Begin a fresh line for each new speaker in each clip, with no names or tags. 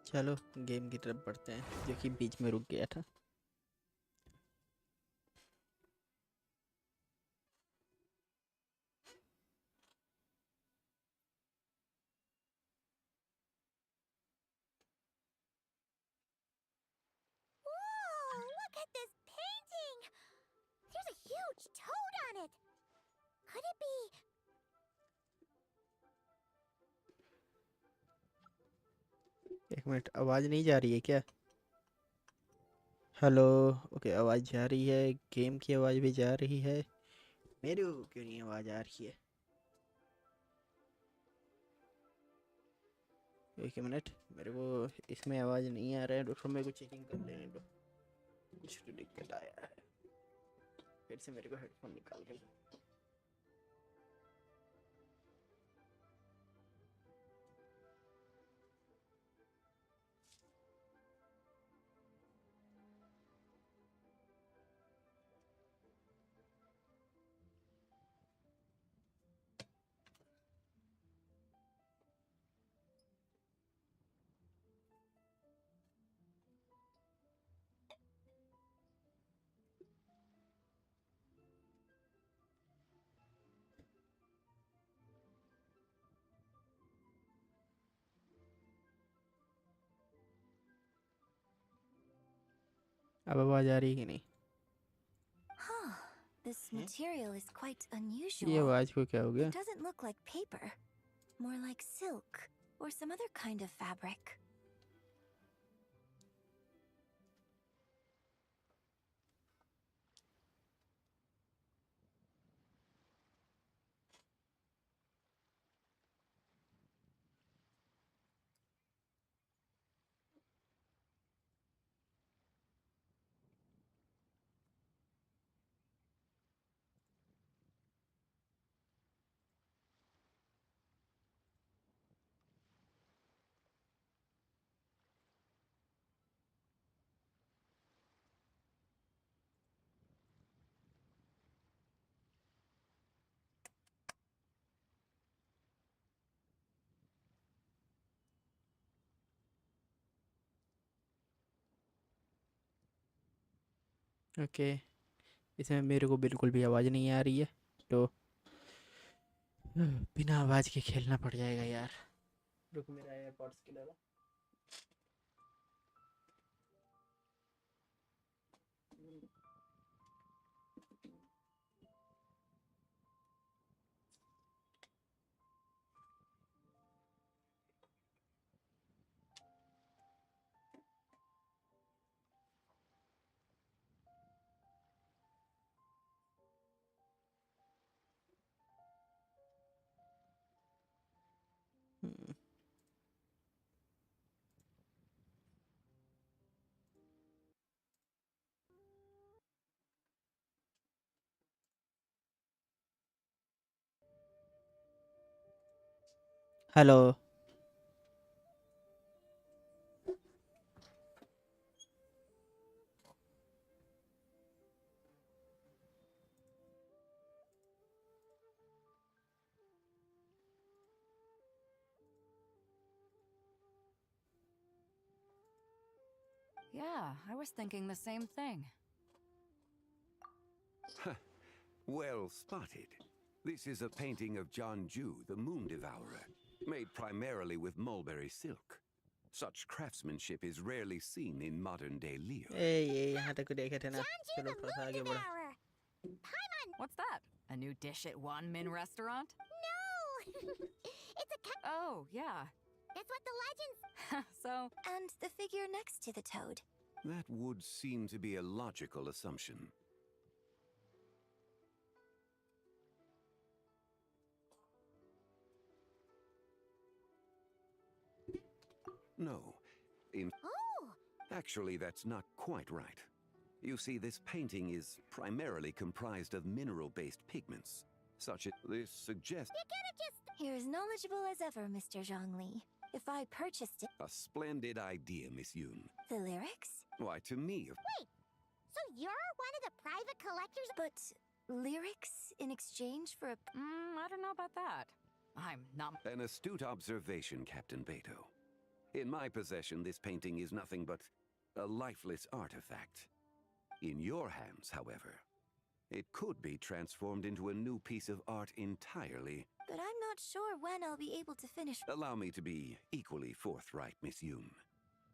चलो गेम की तरफ बढ़ते हैं जो कि बीच में रुक गया था।
Whoa, look at this painting! There's a huge toad on it! Could it be...
एक मिनट, आवाज़ नहीं जा रही है क्या? हेलो। ओके, आवाज़ जा रही है, गेम की आवाज़ भी जा रही है, मेरे को क्यों नहीं आवाज़ आ रही है? एक मिनट, मेरे को इसमें आवाज़ नहीं आ रहा है। डॉक्टर मेरे को चेकिंग कर लेने दो, कुछ तो दिक्कत आया है। फिर से मेरे को हेडफोन निकाल के अब आवाज़ आ रही है कि नहीं?
Huh, this material is quite
ये
unusual.
आवाज़ को क्या हो गया?
It doesn't look like paper. More like silk or some other kind of fabric.
Okay, इसमें मेरे को बिल्कुल भी आवाज़ नहीं आ रही है, तो बिना आवाज़ के खेलना पड़ जाएगा यार। रुक, मेरा एयरपॉड्स के डाला। Hello.
Yeah, I was thinking the same thing.
Well spotted. This is a painting of John Ju, the Moon Devourer, made primarily with mulberry silk. Such craftsmanship is rarely seen in modern-day Leo.
ये यहाँ तक देखे थे ना,
Janju
चलो
the
थोड़ा सा
Moon
आगे बढ़ो।
Devourer! Paimon!
What's that? A new dish at Wanmin restaurant?
No! It's a
Oh, yeah.
That's what the legends...
So,
And the figure next to the toad.
That would seem to be a logical assumption. No.
Oh!
Actually, that's not quite right. You see, this painting is primarily comprised of mineral-based pigments, such as this suggests
You could have just... You're as knowledgeable as ever, Mr. Zhongli. If I purchased it...
a splendid idea, Miss Yoon.
The lyrics?
Why, to me,
Wait! So you're one of the private collectors? But... lyrics in exchange for a...
I don't know about that. I'm not...
an astute observation, Captain Beto. In my possession, this painting is nothing but a lifeless artifact. In your hands, however, it could be transformed into a new piece of art entirely.
But I'm not sure when I'll be able to finish.
Allow me to be equally forthright, Miss Yoon.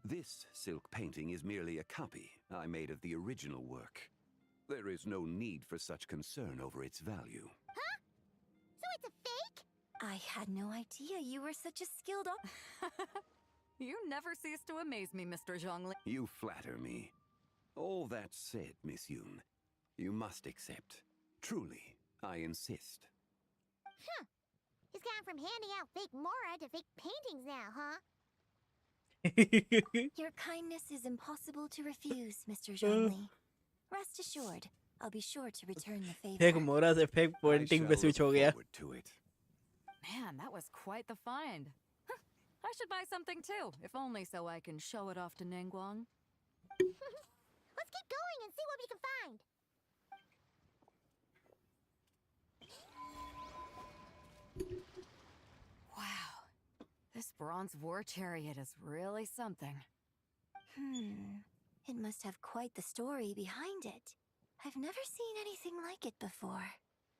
This silk painting is merely a copy I made of the original work. There is no need for such concern over its value.
Huh? So it's a fake? I had no idea you were such a skilled
You never cease to amaze me, Mr. Zhongli.
You flatter me. All that said, Miss Yoon, you must accept. Truly, I insist.
Huh. He's gone from handing out fake Mora to fake paintings now, huh? Your kindness is impossible to refuse, Mr. Zhongli. Rest assured, I'll be sure to return the favor.
Fake मोरा से fake painting पे switch हो गया.
To it.
Man, that was quite the find. Huh, I should buy something too, if only so I can show it off to Ningguang.
Let's keep going and see what we can find.
Wow, this bronze war chariot is really something.
It must have quite the story behind it. I've never seen anything like it before.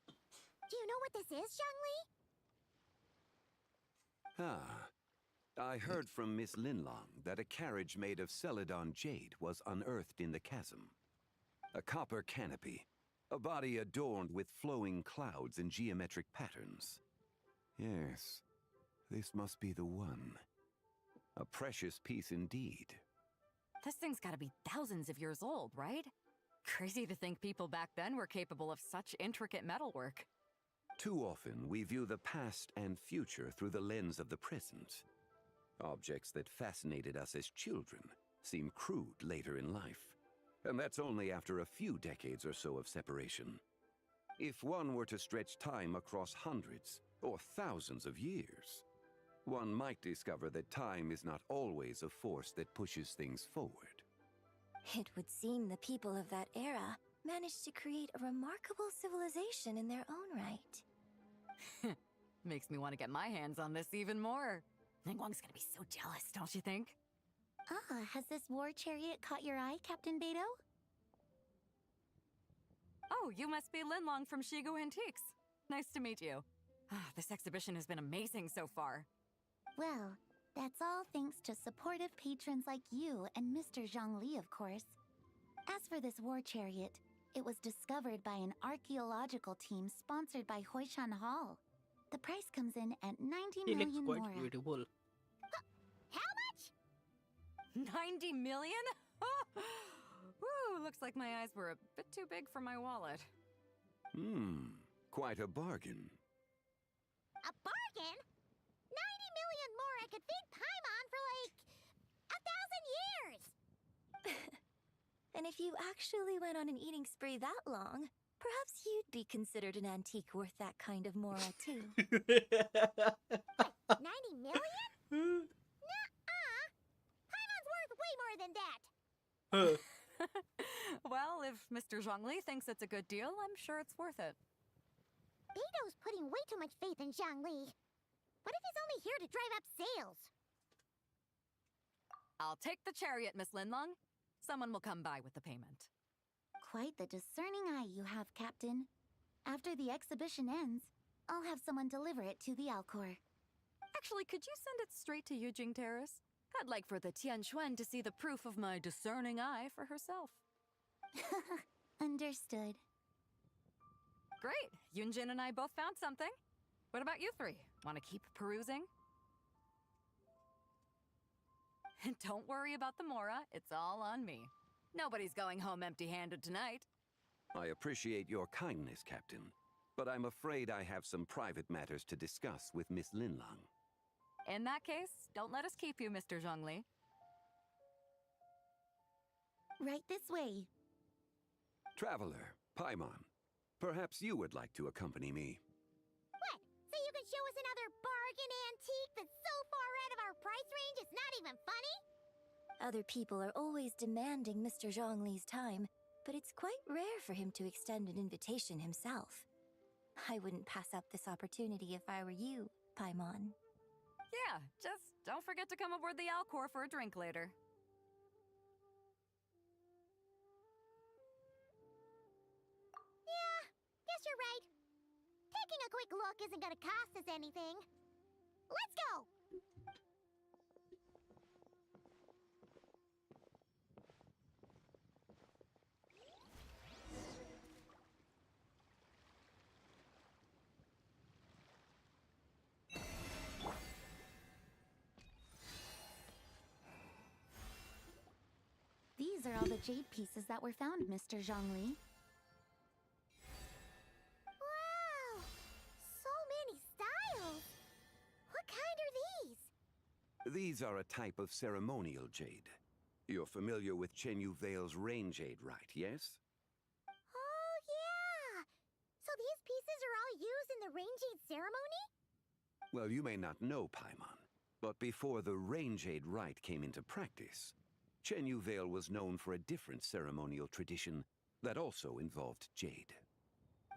Do you know what this is, Zhongli?
I heard from Miss Linlong that a carriage made of Celadon jade was unearthed in the chasm. A copper canopy, a body adorned with flowing clouds and geometric patterns. Yes, this must be the one. A precious piece indeed.
This thing's gotta be thousands of years old, right? Crazy to think people back then were capable of such intricate metalwork.
Too often, we view the past and future through the lens of the present. Objects that fascinated us as children seem crude later in life. And that's only after a few decades or so of separation. If one were to stretch time across hundreds or thousands of years, one might discover that time is not always a force that pushes things forward.
It would seem the people of that era managed to create a remarkable civilization in their own right.
Makes me want to get my hands on this even more. Ningguang's gonna be so jealous, don't you think?
Has this war chariot caught your eye, Captain Beidou?
Oh, you must be Linlong from Shigu Antiques. Nice to meet you. This exhibition has been amazing so far.
Well, that's all thanks to supportive patrons like you and Mr. Zhongli, of course. As for this war chariot, it was discovered by an archaeological team sponsored by Hoishan Hall. The price comes in at 90
He looks
million
quite
Mora.
beautiful.
How much?
90 million? Woo, looks like my eyes were a bit too big for my wallet.
Quite a bargain.
A bargain? 90 million Mora could feed Paimon for like 1,000 years! And if you actually went on an eating spree that long, perhaps you'd be considered an antique worth that kind of Mora too. 90 million? Nuh-uh! Paimon's worth way more than that!
Well, if Mr. Zhongli thinks it's a good deal, I'm sure it's worth it.
Beidou's putting way too much faith in Zhongli. What if he's only here to drive up sales?
I'll take the chariot, Miss Linlong. Someone will come by with the payment.
Quite the discerning eye you have, Captain. After the exhibition ends, I'll have someone deliver it to the Alcor.
Actually, could you send it straight to Yujing Terrace? I'd like for the Tianquan to see the proof of my discerning eye for herself.
Understood.
Great! Yunjin and I both found something. What about you three? Want to keep perusing? And don't worry about the Mora, it's all on me. Nobody's going home empty-handed tonight.
I appreciate your kindness, Captain, but I'm afraid I have some private matters to discuss with Miss Linlong.
In that case, don't let us keep you, Mr. Zhongli.
Right this way.
Traveler, Paimon, perhaps you would like to accompany me.
What? So you can show us another bargain antique that's so far out of our price range it's not even funny? Other people are always demanding Mr. Zhongli's time, but it's quite rare for him to extend an invitation himself. I wouldn't pass up this opportunity if I were you, Paimon.
Yeah, just don't forget to come aboard the Alcor for a drink later.
Yeah, guess you're right. Taking a quick look isn't gonna cost us anything. Let's go! These are all the jade pieces that were found, Mr. Zhongli. Wow! So many styles! What kind are these?
These are a type of ceremonial jade. You're familiar with Chenyu Vale's rain jade, right, yes?
Oh, yeah! So these pieces are all used in the rain jade ceremony?
Well, you may not know, Paimon, but before the rain jade rite came into practice, Chenyu Vale was known for a different ceremonial tradition that also involved jade.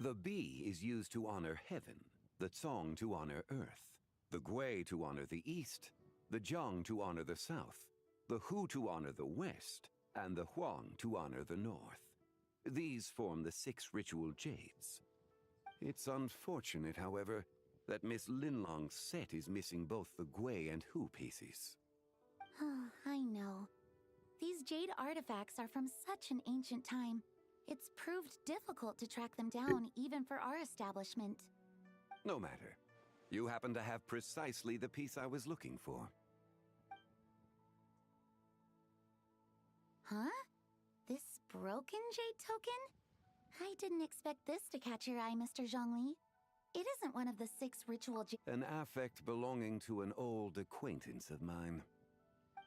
The Bi is used to honor heaven, the Tsong to honor earth, the Gui to honor the east, the Jiang to honor the south, the Hu to honor the west, and the Huang to honor the north. These form the 6 ritual jades. It's unfortunate, however, that Miss Linlong's set is missing both the Gui and Hu pieces.
I know. These jade artifacts are from such an ancient time. It's proved difficult to track them down, even for our establishment.
No matter. You happen to have precisely the piece I was looking for.
Huh? This broken jade token? I didn't expect this to catch your eye, Mr. Zhongli. It isn't one of the 6 ritual jade...
An affect belonging to an old acquaintance of mine.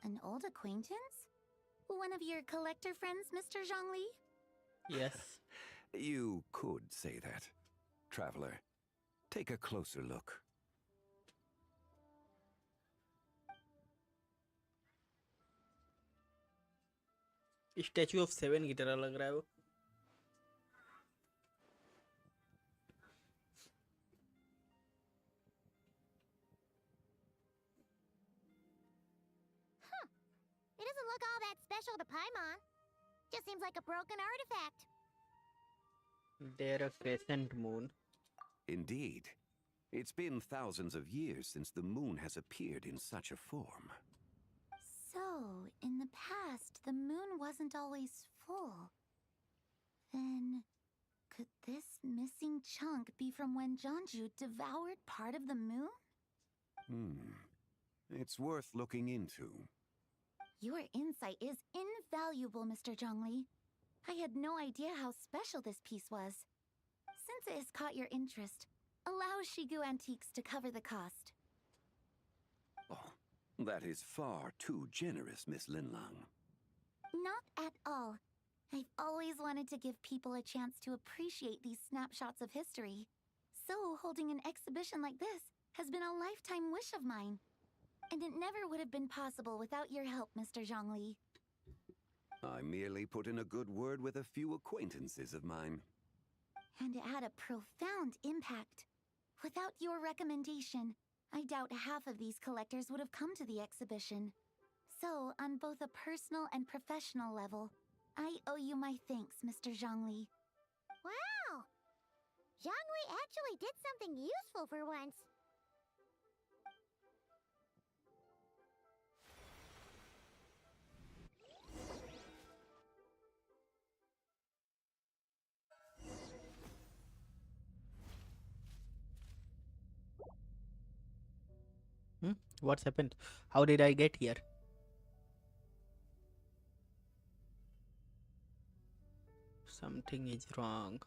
An old acquaintance? One of your collector friends, Mr. Zhongli?
Yes.
You could say that. Traveler, take a closer look.
Statue of 7 की तरह लग रहा है वो.
It doesn't look all that special to Paimon. Just seems like a broken artifact.
They're a crescent moon.
Indeed. It's been thousands of years since the moon has appeared in such a form.
So, in the past, the moon wasn't always full. Then, could this missing chunk be from when Jianzhu devoured part of the moon?
It's worth looking into.
Your insight is invaluable, Mr. Zhongli. I had no idea how special this piece was. Since it has caught your interest, allow Shigu Antiques to cover the cost.
Oh, that is far too generous, Miss Linlang.
Not at all. I've always wanted to give people a chance to appreciate these snapshots of history. So, holding an exhibition like this has been a lifetime wish of mine. And it never would have been possible without your help, Mr. Zhongli.
I merely put in a good word with a few acquaintances of mine.
And it had a profound impact. Without your recommendation, I doubt half of these collectors would have come to the exhibition. So, on both a personal and professional level, I owe you my thanks, Mr. Zhongli. Wow! Zhongli actually did something useful for once.
What's happened? How did I get here? Something is wrong.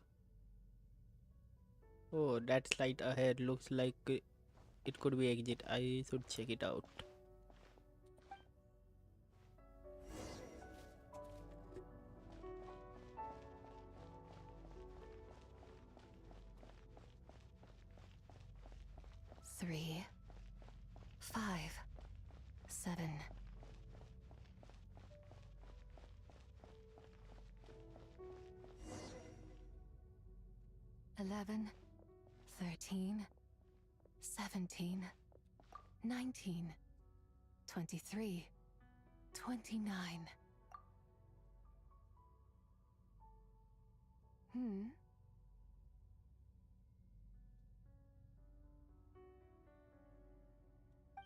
Oh, that light ahead looks like it could be exit. I should check it out.
Three, 5, 7. 11, 13, 17, 19, 23, 29.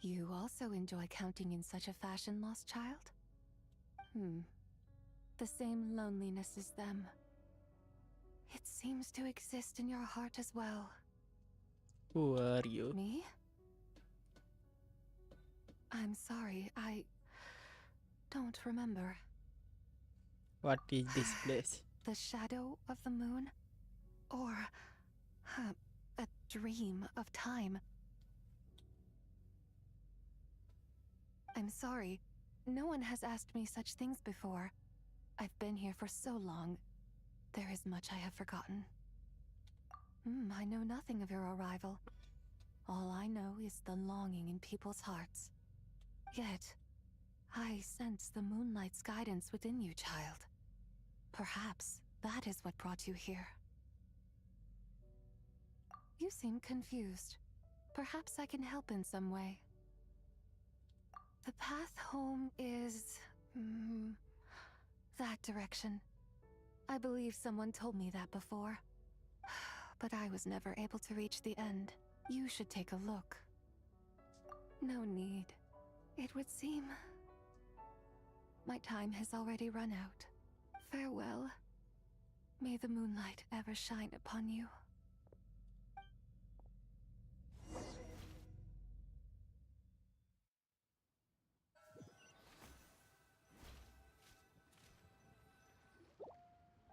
You also enjoy counting in such a fashion, lost child? The same loneliness as them. It seems to exist in your heart as well.
Who are you?
Me? I'm sorry, I don't remember.
What is this place?
The shadow of the moon? Or a dream of time? I'm sorry. No one has asked me such things before. I've been here for so long. There is much I have forgotten. I know nothing of your arrival. All I know is the longing in people's hearts. Yet, I sense the moonlight's guidance within you, child. Perhaps that is what brought you here. You seem confused. Perhaps I can help in some way. The path home is... that direction. I believe someone told me that before. But I was never able to reach the end. You should take a look. No need. It would seem... my time has already run out. Farewell. May the moonlight ever shine upon you.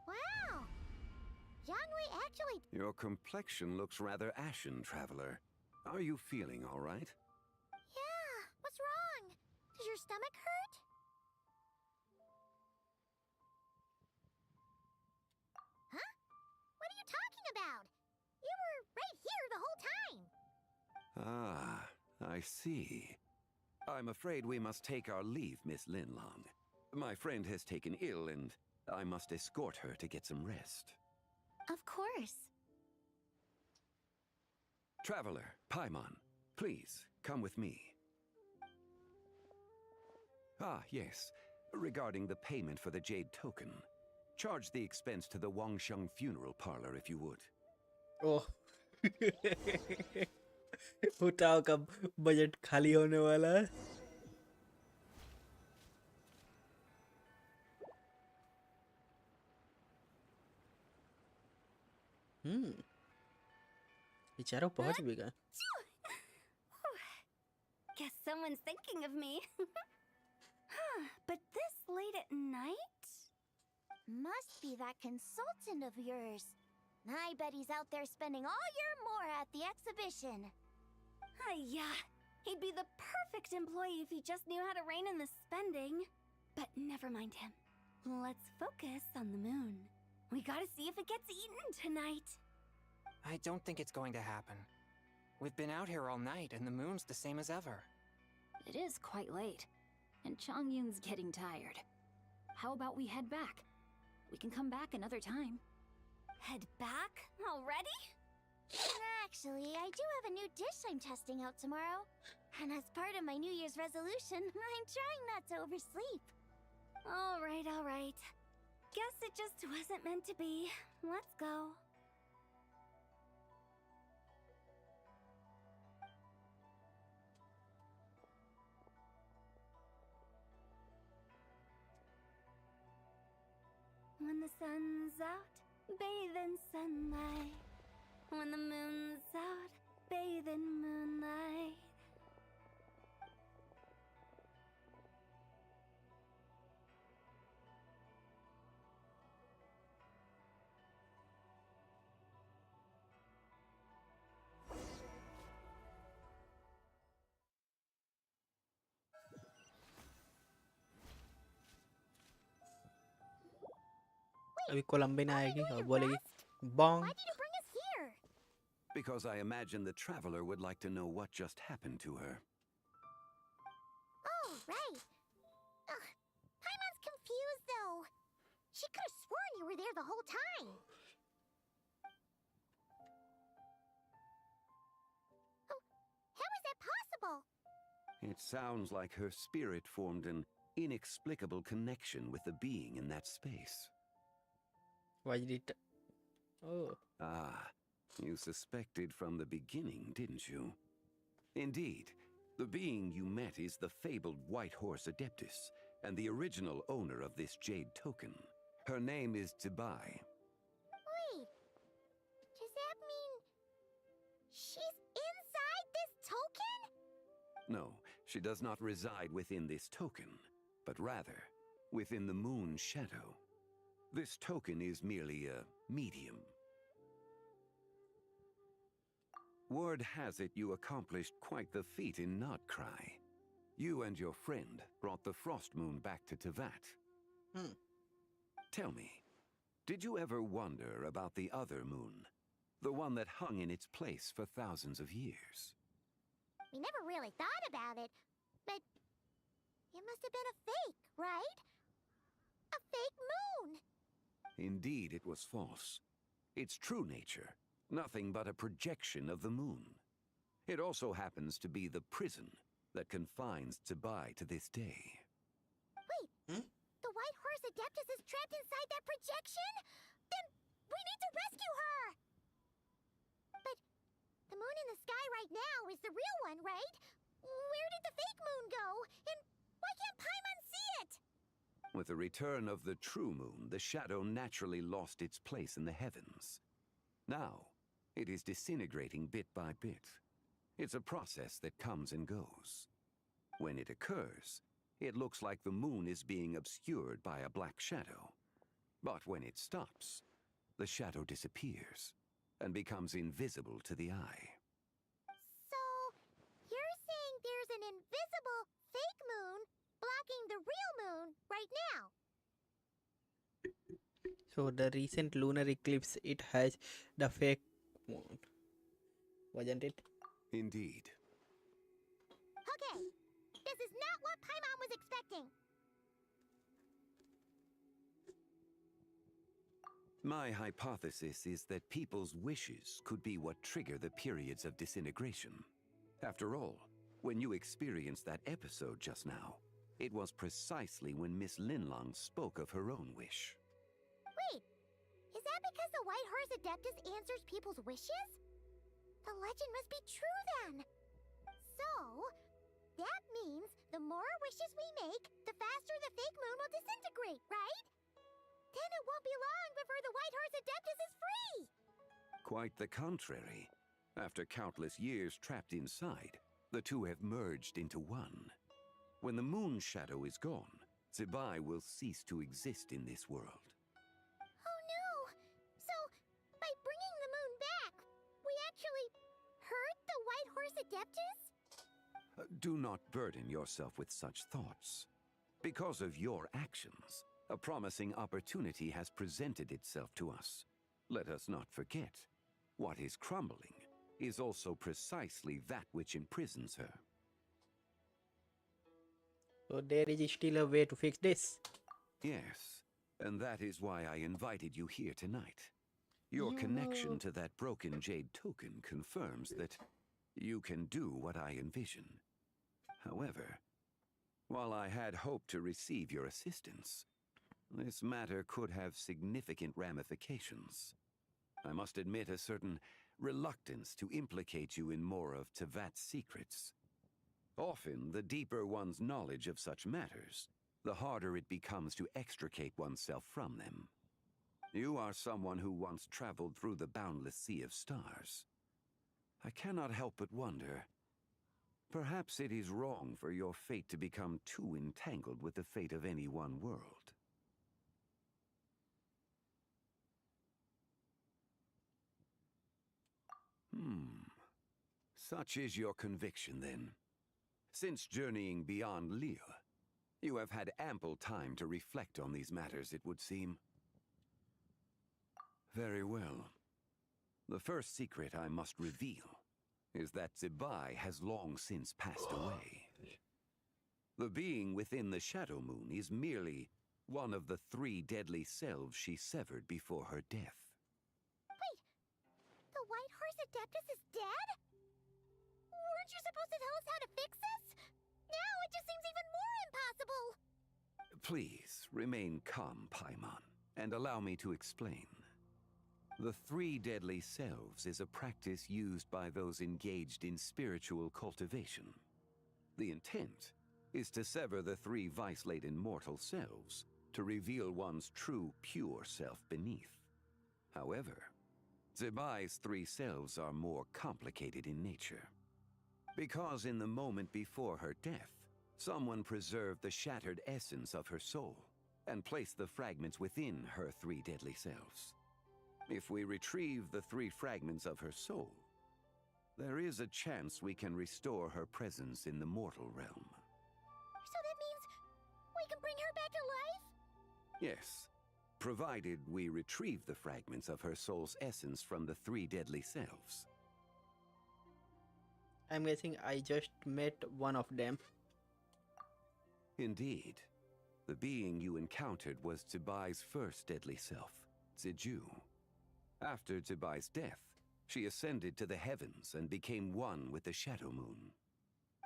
Wow! Zhongli actually...
Your complexion looks rather ashen, traveler. Are you feeling all right?
Yeah, what's wrong? Does your stomach hurt? Huh? What are you talking about? You were right here the whole time.
Ah, I see. I'm afraid we must take our leave, Miss Linlong. My friend has taken ill, and I must escort her to get some rest.
Of course.
Traveler, Paimon, please, come with me. Ah, yes. Regarding the payment for the Jade Token. Charge the expense to the Wangsheng Funeral Parlor if you would.
Oh. होटाओ का budget खाली होने वाला है. बेचारा पहुंच भी गया.
Guess someone's thinking of me. But this late at night? Must be that consultant of yours. I bet he's out there spending all year more at the exhibition. Yeah, he'd be the perfect employee if he just knew how to rein in the spending. But never mind him. Let's focus on the moon. We gotta see if it gets eaten tonight.
I don't think it's going to happen. We've been out here all night, and the moon's the same as ever.
It is quite late, and Chongyun's getting tired. How about we head back? We can come back another time.
Head back? Already? Actually, I do have a new dish I'm testing out tomorrow. And as part of my New Year's resolution, I'm trying not to oversleep. Alright. Guess it just wasn't meant to be. Let's go. When the sun's out, bathe in sunlight. When the moon's out, bathe in moonlight.
अभी columbine आएगी और
Why
बोलेगी
did
Bong.
you bring us here?
Because I imagine the traveler would like to know what just happened to her.
Oh, right. Ugh, Paimon's confused, though. She could have sworn you were there the whole time. Oh, how is that possible?
It sounds like her spirit formed an inexplicable connection with the being in that space.
Why did it? Oh,
Ah, you suspected from the beginning, didn't you? Indeed, the being you met is the fabled White Horse Adeptus, and the original owner of this jade token. Her name is ZIBAI.
Wait, does that mean she's inside this token?
No, she does not reside within this token, but rather within the moon's shadow. This token is merely a medium. Word has it you accomplished quite the feat in Notcry. You and your friend brought the Frost Moon back to Tevat. Tell me, did you ever wonder about the other moon? The one that hung in its place for thousands of years?
We never really thought about it, but it must have been a fake, right? A fake moon!
Indeed, it was false. Its true nature, nothing but a projection of the moon. It also happens to be the prison that confines ZIBAI to this day.
Wait, the White Horse Adeptus is trapped inside that projection? Then we need to rescue her! But the moon in the sky right now is the real one, right? Where did the fake moon go? And why can't Paimon see it?
With the return of the true moon, the shadow naturally lost its place in the heavens. Now, it is disintegrating bit by bit. It's a process that comes and goes. When it occurs, it looks like the moon is being obscured by a black shadow. But when it stops, the shadow disappears and becomes invisible to the eye.
So, you're saying there's an invisible fake moon blocking the real moon right now?
so the recent lunar eclipse, it has the fake moon, wasn't it?
Indeed.
Okay, this is not what Paimon was expecting.
My hypothesis is that people's wishes could be what trigger the periods of disintegration. After all, when you experienced that episode just now, it was precisely when Miss Linlong spoke of her own wish.
Wait, is that because the White Horse Adeptus answers people's wishes? The legend must be true then. So, that means the more wishes we make, the faster the fake moon will disintegrate, right? Then it won't be long before the White Horse Adeptus is free!
Quite the contrary. After countless years trapped inside, the two have merged into one. When the moon shadow is gone, ZIBAI will cease to exist in this world.
Oh no! So, by bringing the moon back, we actually hurt the White Horse Adeptus?
Do not burden yourself with such thoughts. Because of your actions, a promising opportunity has presented itself to us. Let us not forget, what is crumbling is also precisely that which imprisons her.
So there is still a way to fix this.
Yes, and that is why I invited you here tonight. Your connection to that broken jade token confirms that you can do what I envision. However, while I had hoped to receive your assistance, this matter could have significant ramifications. I must admit a certain reluctance to implicate you in more of Tevat's secrets. Often, the deeper one's knowledge of such matters, the harder it becomes to extricate oneself from them. You are someone who once traveled through the boundless sea of stars. I cannot help but wonder, perhaps it is wrong for your fate to become too entangled with the fate of any one world. Such is your conviction, then. Since journeying beyond Lille, you have had ample time to reflect on these matters, it would seem. Very well. The first secret I must reveal is that ZIBAI has long since passed away. The being within the Shadow Moon is merely one of the 3 deadly selves she severed before her death.
Wait, the White Horse Adeptus is dead? Weren't you supposed to tell us how to fix this? just seems even more impossible!
Please remain calm, Paimon, and allow me to explain. The three deadly selves is a practice used by those engaged in spiritual cultivation. The intent is to sever the three vice-laden mortal selves to reveal one's true, pure self beneath. However, ZIBAI's three selves are more complicated in nature. Because in the moment before her death, someone preserved the shattered essence of her soul and placed the fragments within her three deadly selves. If we retrieve the three fragments of her soul, there is a chance we can restore her presence in the mortal realm.
So that means we can bring her back to life?
Yes, provided we retrieve the fragments of her soul's essence from the three deadly selves.
I'm guessing I just met one of them.
Indeed. The being you encountered was ZIBAI's first deadly self, Ziju. After ZIBAI's death, she ascended to the heavens and became one with the Shadow Moon.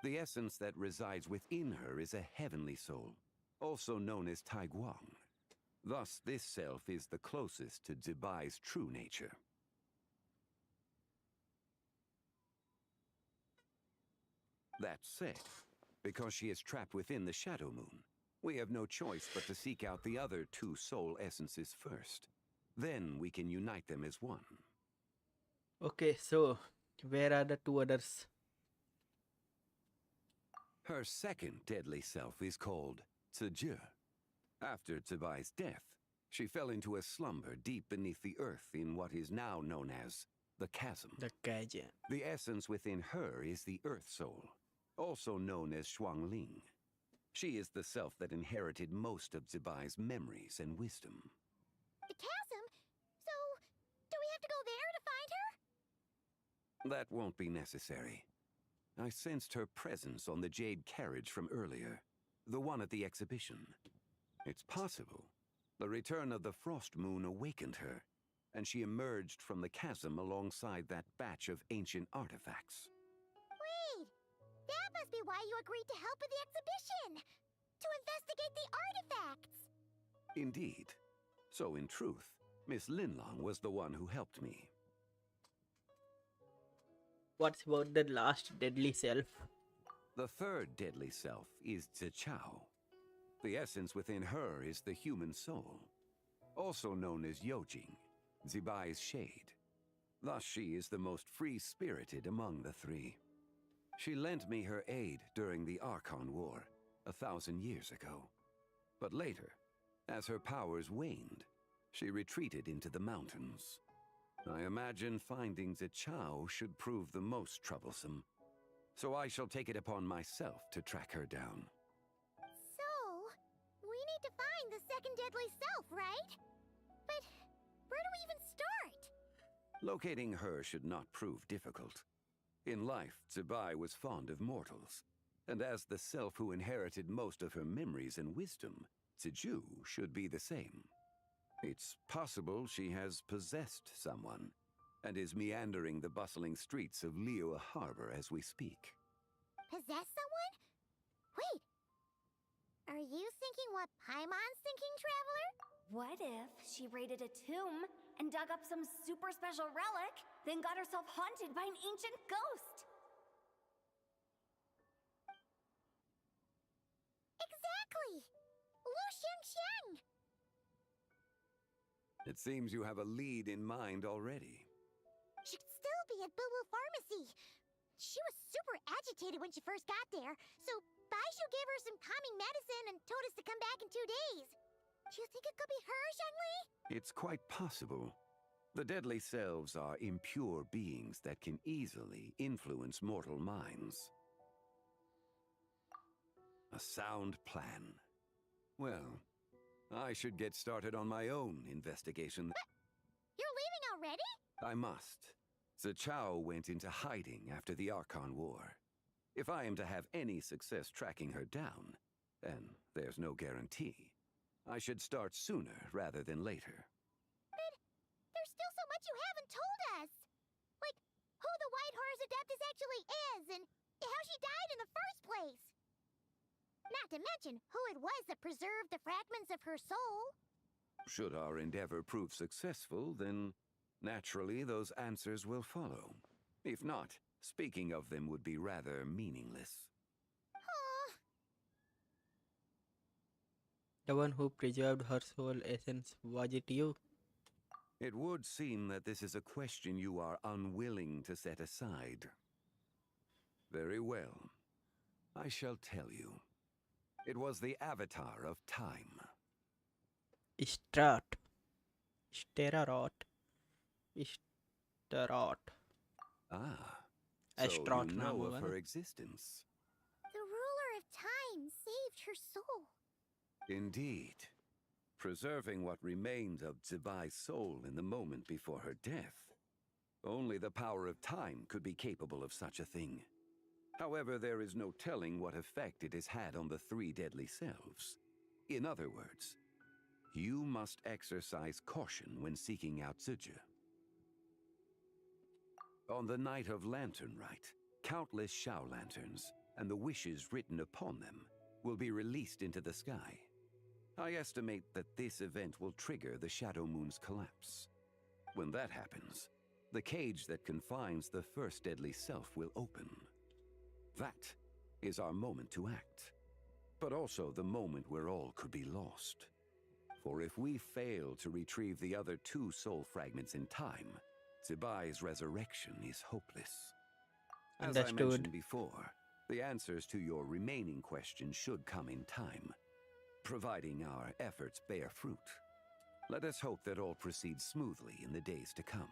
The essence that resides within her is a heavenly soul, also known as Taiguang. Thus, this self is the closest to ZIBAI's true nature. That said, because she is trapped within the Shadow Moon, we have no choice but to seek out the other two soul essences first. Then we can unite them as one.
Okay, so where are the two others?
Her second deadly self is called Ziju. After ZIBAI's death, she fell into a slumber deep beneath the earth in what is now known as the Chasm.
The Gaijin.
The essence within her is the Earth Soul, also known as Shuangling. She is the self that inherited most of ZIBAI's memories and wisdom.
The chasm? So, do we have to go there to find her?
That won't be necessary. I sensed her presence on the jade carriage from earlier, the one at the exhibition. It's possible the return of the Frost Moon awakened her, and she emerged from the chasm alongside that batch of ancient artifacts.
Wait! That must be why you agreed to help with the exhibition! To investigate the artifacts!
Indeed. So in truth, Miss Linlong was the one who helped me.
What's about the last deadly self?
The third deadly self is Zichao. The essence within her is the human soul, also known as Yojing, ZIBAI's shade. Thus she is the most free-spirited among the three. She lent me her aid during the Archon War 1,000 years ago. But later, as her powers waned, she retreated into the mountains. I imagine finding Zichao should prove the most troublesome, so I shall take it upon myself to track her down.
So, we need to find the second deadly self, right? But where do we even start?
Locating her should not prove difficult. In life, ZIBAI was fond of mortals, and as the self who inherited most of her memories and wisdom, Ziju should be the same. It's possible she has possessed someone, and is meandering the bustling streets of Liyue Harbor as we speak.
Possess someone? Wait! Are you thinking what Paimon's thinking, Traveler?
What if she raided a tomb and dug up some super special relic, then got herself haunted by an ancient ghost?
Exactly! Lu Xiangxiang!
It seems you have a lead in mind already.
She'd still be at Boo Boo Pharmacy. She was super agitated when she first got there, so Baishu gave her some calming medicine and told us to come back in 2 days. Do you think it could be her, Zhengli?
It's quite possible. The deadly selves are impure beings that can easily influence mortal minds. A sound plan. Well, I should get started on my own investigation.
You're leaving already?
I must. Zichao went into hiding after the Archon War. If I am to have any success tracking her down, and there's no guarantee, I should start sooner rather than later.
But there's still so much you haven't told us! Like, who the White Horror's Adeptus actually is, and how she died in the first place! Not to mention who it was that preserved the fragments of her soul.
Should our endeavor prove successful, then naturally those answers will follow. If not, speaking of them would be rather meaningless.
The one who preserved her soul essence, was it you?
It would seem that this is a question you are unwilling to set aside. Very well. I shall tell you. It was the Avatar of Time.
Strat. Sterarot. Starot.
Ah, so
Astaroth
you
नाम
know
होगा
of
ना?
her existence.
The ruler of time saved her soul.
Indeed. Preserving what remained of ZIBAI's soul in the moment before her death. Only the power of time could be capable of such a thing. However, there is no telling what effect it has had on the three deadly selves. In other words, you must exercise caution when seeking out Zija. On the night of Lantern Rite, countless Shao lanterns and the wishes written upon them will be released into the sky. I estimate that this event will trigger the Shadow Moon's collapse. When that happens, the cage that confines the first deadly self will open. That is our moment to act, but also the moment where all could be lost. For if we fail to retrieve the other two soul fragments in time, ZIBAI's resurrection is hopeless. As I
Understood.
mentioned before, the answers to your remaining questions should come in time, providing our efforts bear fruit. Let us hope that all proceeds smoothly in the days to come.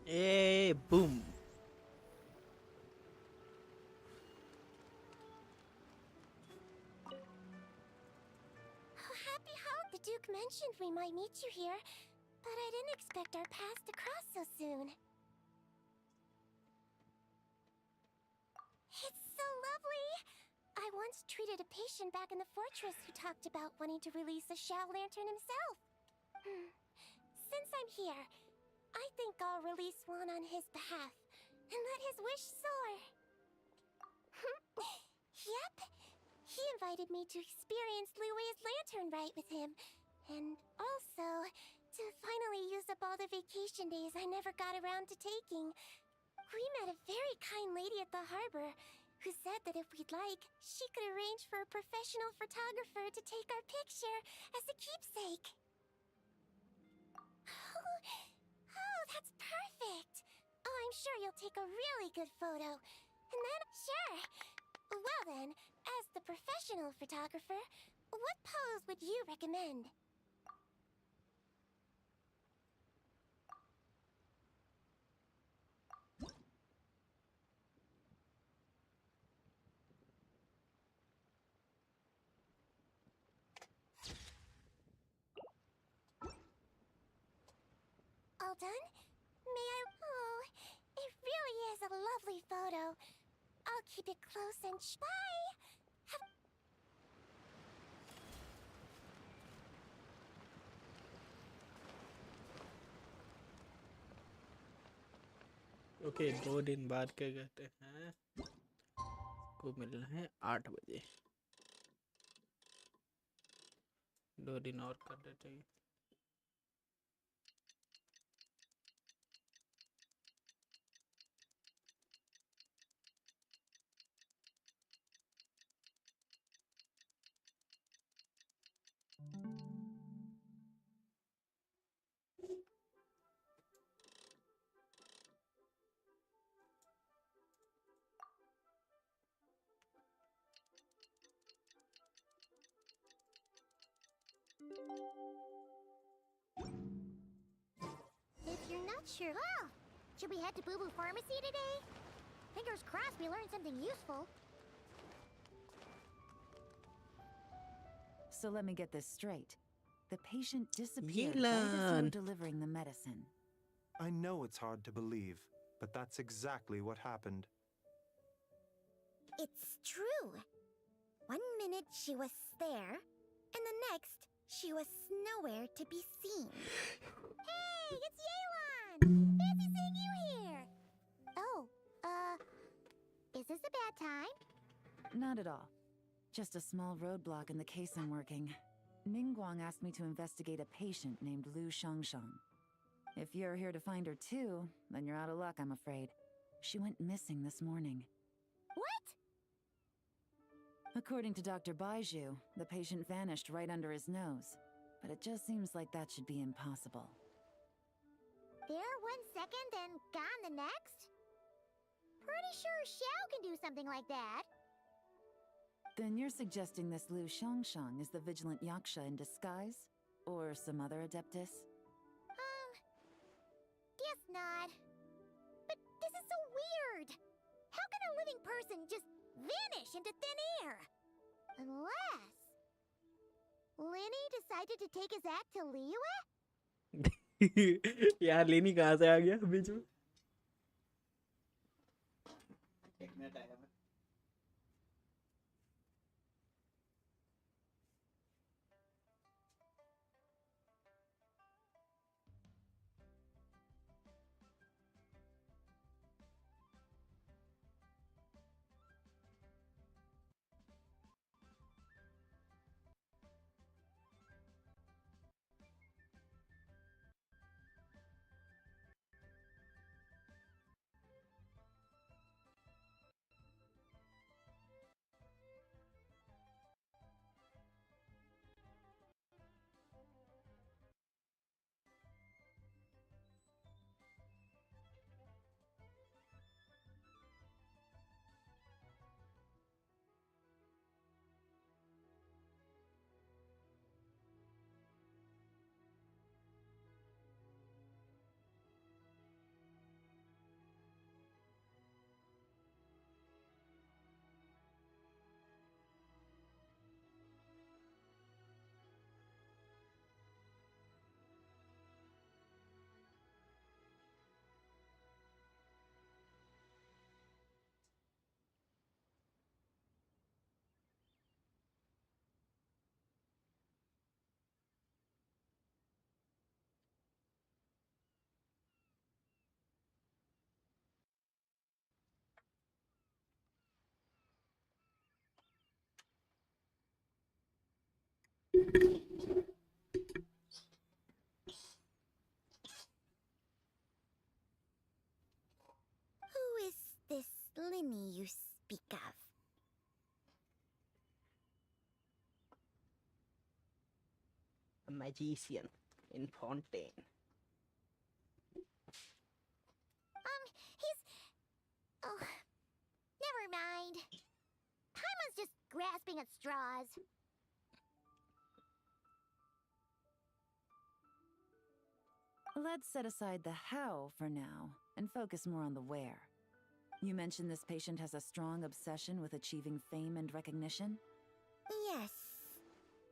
Hey, boom.
Happy how the Duke mentioned we might meet you here, but I didn't expect our paths to cross so soon. It's so lovely! I once treated a patient back in the fortress who talked about wanting to release a Shao Lantern himself. Since I'm here, I think I'll release one on his behalf and let his wish soar. Yep. He invited me to experience Liu's lantern rite with him, and also to finally use up all the vacation days I never got around to taking. We met a very kind lady at the harbor who said that if we'd like, she could arrange for a professional photographer to take our picture as a keepsake. Oh, that's perfect! Oh, I'm sure you'll take a really good photo. And then, sure. Well then, as the professional photographer, what pose would you recommend? All done? May I? Oh, it really is a lovely photo. I'll keep it close and bye!
Okay 2 दिन बाद क्या कहते हैं को मिलना है 8 बजे 2 दिन और कर देते हैं
Sure. Well, should we head to Boo Boo Pharmacy today? Fingers crossed we learned something useful.
So let me get this straight. The patient disappeared right as you were
Yilan.
delivering the medicine.
I know it's hard to believe, but that's exactly what happened.
It's true. 1 minute she was there, and the next she was nowhere to be seen. Hey, it's Yelan! Fancy seeing you here! Oh, is this a bad time?
Not at all. Just a small roadblock in the case I'm working. Ningguang asked me to investigate a patient named Lu Shangshang. If you're here to find her too, then you're out of luck, I'm afraid. She went missing this morning.
What?
According to Dr. Baiju, the patient vanished right under his nose. But it just seems like that should be impossible.
There 1 second, then gone the next? Pretty sure Xiao can do something like that.
Then you're suggesting this Lu Shangshang is the vigilant Yaksha in disguise? Or some other adeptus?
Guess not. But this is so weird. How can a living person just vanish into thin air? Unless Lenny decided to take his act to Liyue?
यार लेनी कहाँ से आ गया बीच में? एक minute आएगा मैं.
Who is this Lenny you speak of?
A magician in Fontaine.
He's... Oh, never mind. Paimon's just grasping at straws.
Let's set aside the how for now and focus more on the where. You mentioned this patient has a strong obsession with achieving fame and recognition?
Yes.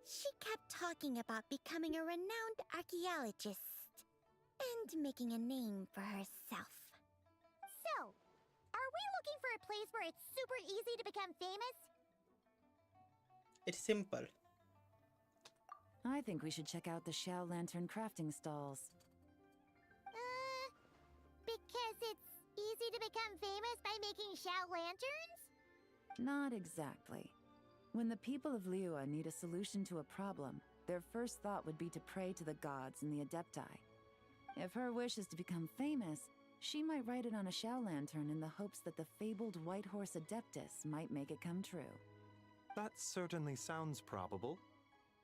She kept talking about becoming a renowned archaeologist and making a name for herself. So, are we looking for a place where it's super easy to become famous?
It's simple.
I think we should check out the Xiao Lantern crafting stalls.
Because it's easy to become famous by making Xiao lanterns?
Not exactly. When the people of Liyue need a solution to a problem, their first thought would be to pray to the gods and the Adepti. If her wish is to become famous, she might write it on a Xiao lantern in the hopes that the fabled White Horse Adeptus might make it come true.
That certainly sounds probable.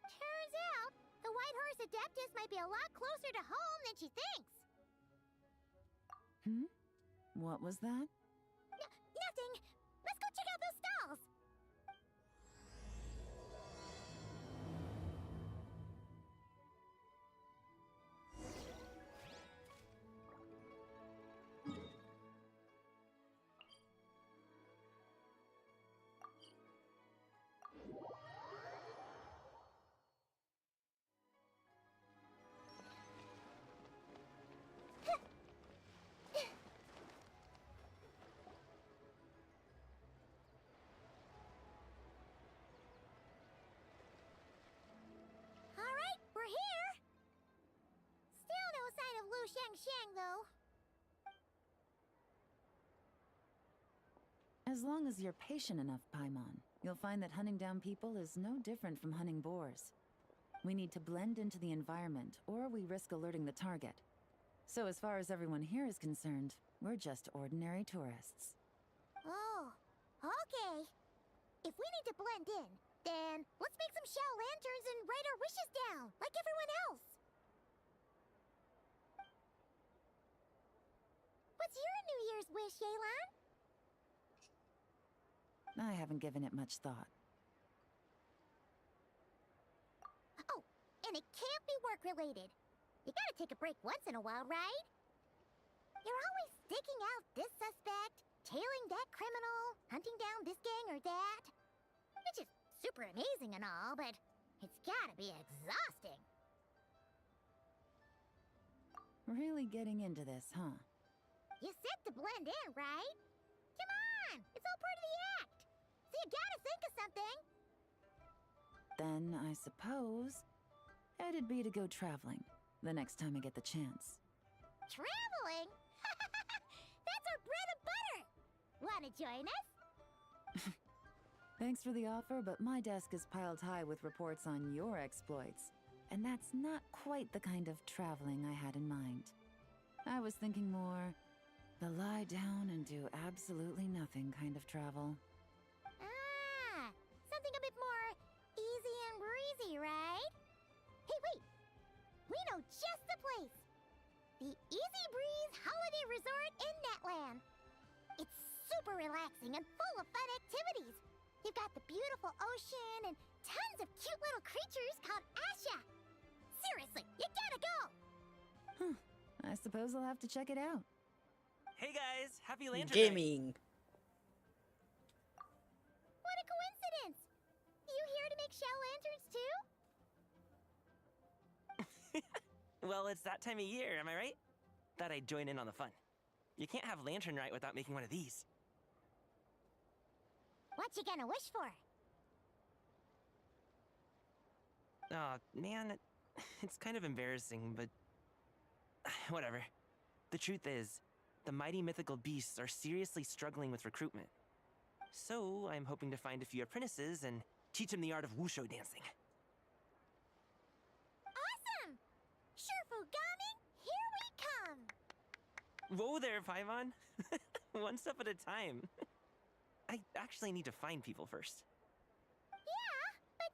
Turns out, the White Horse Adeptus might be a lot closer to home than she thinks.
What was that?
Nothing! Let's go check out those stalls! Shang, though.
As long as you're patient enough, Paimon, you'll find that hunting down people is no different from hunting boars. We need to blend into the environment, or we risk alerting the target. So as far as everyone here is concerned, we're just ordinary tourists.
Oh, okay. If we need to blend in, then let's make some shell lanterns and write our wishes down, like everyone else. What's your New Year's wish, Yelan?
I haven't given it much thought.
Oh, and it can't be work-related. You gotta take a break once in a while, right? You're always sticking out this suspect, tailing that criminal, hunting down this gang or that. Which is super amazing and all, but it's gotta be exhausting.
Really getting into this, huh?
You said to blend in, right? Come on! It's all part of the act! So you gotta think of something!
Then I suppose it'd be to go traveling the next time I get the chance.
Traveling? That's our bread and butter! Wanna join us?
Thanks for the offer, but my desk is piled high with reports on your exploits. And that's not quite the kind of traveling I had in mind. I was thinking more the lie down and do absolutely nothing kind of travel.
Ah, something a bit more easy and breezy, right? Hey, wait! We know just the place! The Easy Breeze Holiday Resort in Netland. It's super relaxing and full of fun activities. You've got the beautiful ocean and tons of cute little creatures called Asha. Seriously, you gotta go!
I suppose I'll have to check it out.
Hey guys, happy lantern night.
Gaming.
What a coincidence! You here to make shell lanterns too?
Well, it's that time of year, am I right? Thought I'd join in on the fun. You can't have lantern night without making one of these.
What you gonna wish for?
Aw, man, it's kind of embarrassing, but whatever. The truth is, the mighty mythical beasts are seriously struggling with recruitment. So, I'm hoping to find a few apprentices and teach them the art of wushu dancing.
Awesome! Shurfugami, here we come!
Whoa there, Paimon! One step at a time. I actually need to find people first.
Yeah, but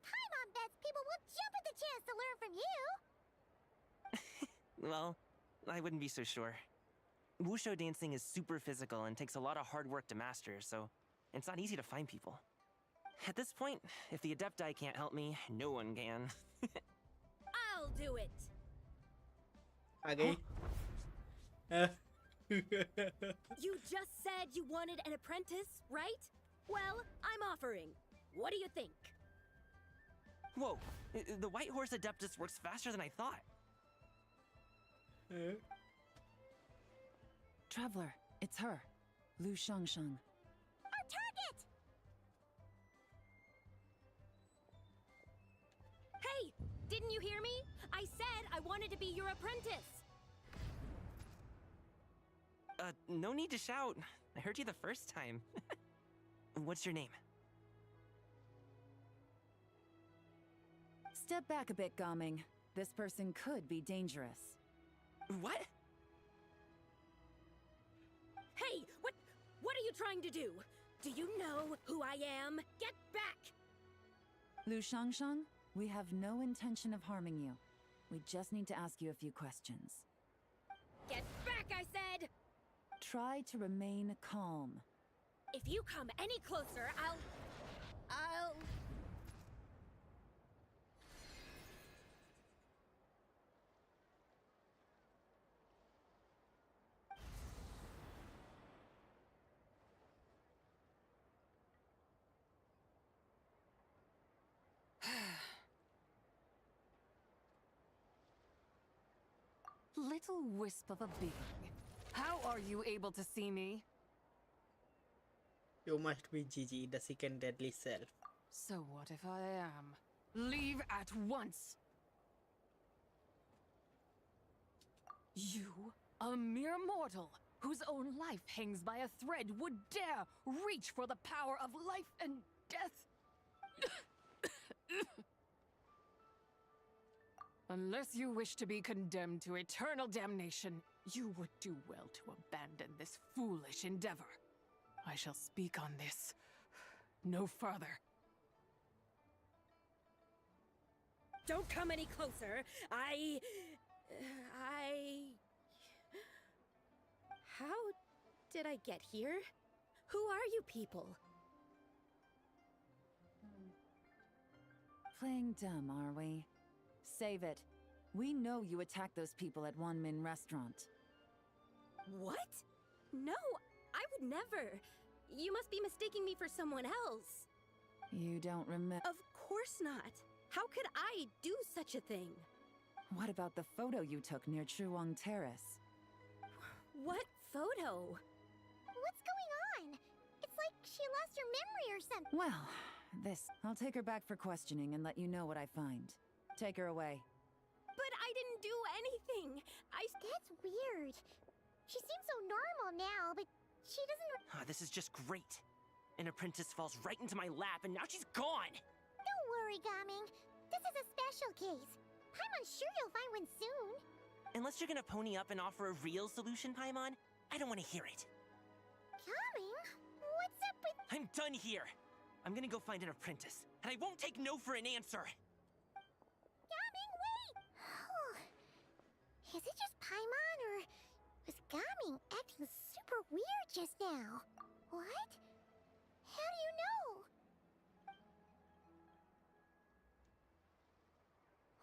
Paimon bets people will jump at the chance to learn from you!
Well, I wouldn't be so sure. Wushu dancing is super physical and takes a lot of hard work to master, so it's not easy to find people. At this point, if the Adepti can't help me, no one can.
I'll do it!
Okay.
You just said you wanted an apprentice, right? Well, I'm offering. What do you think?
Whoa, the White Horse Adeptus works faster than I thought.
Traveler, it's her. Lu Shangshang.
Our target!
Hey! Didn't you hear me? I said I wanted to be your apprentice!
No need to shout. I heard you the first time. What's your name?
Step back a bit, Gaming. This person could be dangerous.
What?
Hey! What are you trying to do? Do you know who I am? Get back!
Lu Shangshang, we have no intention of harming you. We just need to ask you a few questions.
Get back, I said!
Try to remain calm.
If you come any closer, I'll...
Little wisp of a being. How are you able to see me?
You must be Gigi, the second deadly self.
So what if I am? Leave at once! You, a mere mortal, whose own life hangs by a thread, would dare reach for the power of life and death? Unless you wish to be condemned to eternal damnation, you would do well to abandon this foolish endeavor. I shall speak on this no further.
Don't come any closer. How did I get here? Who are you people?
Playing dumb, are we? Save it. We know you attacked those people at One Min Restaurant.
What? No, I would never. You must be mistaking me for someone else.
You don't remember?
Of course not. How could I do such a thing?
What about the photo you took near Chuang Terrace?
What photo?
What's going on? It's like she lost her memory or something.
Well, I'll take her back for questioning and let you know what I find. Take her away.
But I didn't do anything.
That's weird. She seems so normal now, but she doesn't...
This is just great. An apprentice falls right into my lap, and now she's gone!
Don't worry, Gaming. This is a special case. I'm sure you'll find one soon.
Unless you're gonna pony up and offer a real solution, Paimon, I don't want to hear it.
Gaming? What's up with...
I'm done here! I'm gonna go find an apprentice, and I won't take no for an answer!
Gaming, wait! Is it just Paimon, or was Gaming acting super weird just now? What? How do you know?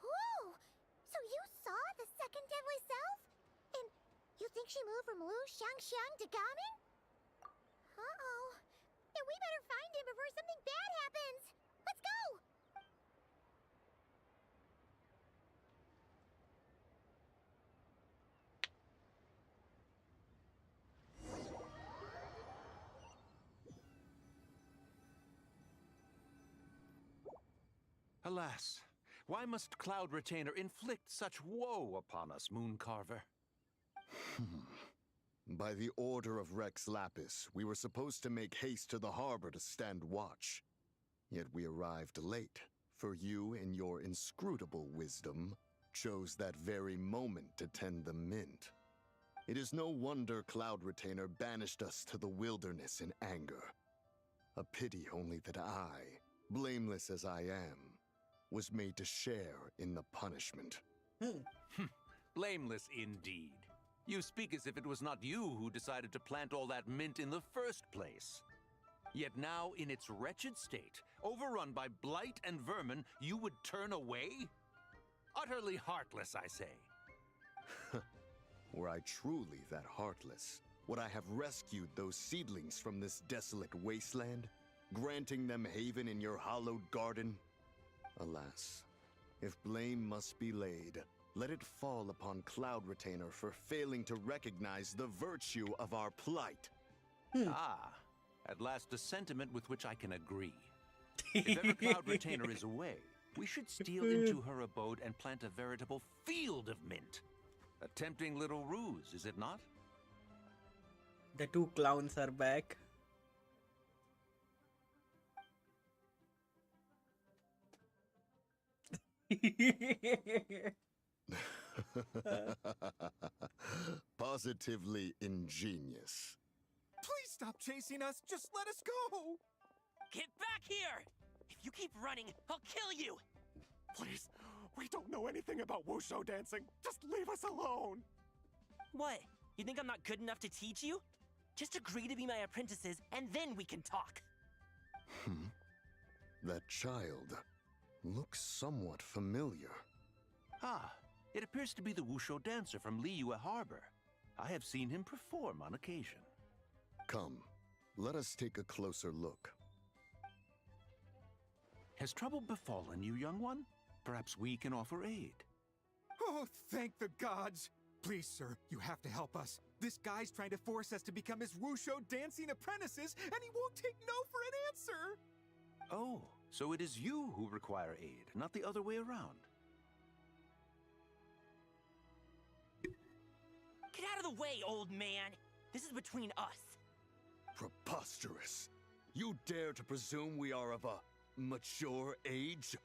Whoa! So you saw the second deadly self? And you think she moved from Lu Xiangxiang to Gaming? Uh-oh. Then we better find him before something bad happens. Let's go!
Alas, why must Cloud Retainer inflict such woe upon us, Mooncarver?
By the order of Rex Lapis, we were supposed to make haste to the harbor to stand watch. Yet we arrived late, for you, in your inscrutable wisdom, chose that very moment to tend the mint. It is no wonder Cloud Retainer banished us to the wilderness in anger. A pity only that I, blameless as I am, was made to share in the punishment.
Blameless indeed. You speak as if it was not you who decided to plant all that mint in the first place. Yet now, in its wretched state, overrun by blight and vermin, you would turn away? Utterly heartless, I say.
Were I truly that heartless, would I have rescued those seedlings from this desolate wasteland, granting them haven in your hallowed garden? Alas, if blame must be laid, let it fall upon Cloud Retainer for failing to recognize the virtue of our plight.
At last a sentiment with which I can agree. If ever Cloud Retainer is away, we should steal into her abode and plant a veritable field of mint. A tempting little ruse, is it not?
The two clowns are back.
Positively ingenious.
Please stop chasing us. Just let us go.
Get back here! If you keep running, I'll kill you!
Please, we don't know anything about wushu dancing. Just leave us alone.
What? You think I'm not good enough to teach you? Just agree to be my apprentices, and then we can talk.
That child looks somewhat familiar.
It appears to be the wushu dancer from Liyue Harbor. I have seen him perform on occasion.
Come, let us take a closer look.
Has trouble befallen you, young one? Perhaps we can offer aid.
Oh, thank the gods. Please, sir, you have to help us. This guy's trying to force us to become his wushu dancing apprentices, and he won't take no for an answer.
Oh, so it is you who require aid, not the other way around.
of the way, old man! This is between us.
Preposterous. You dare to presume we are of a mature age?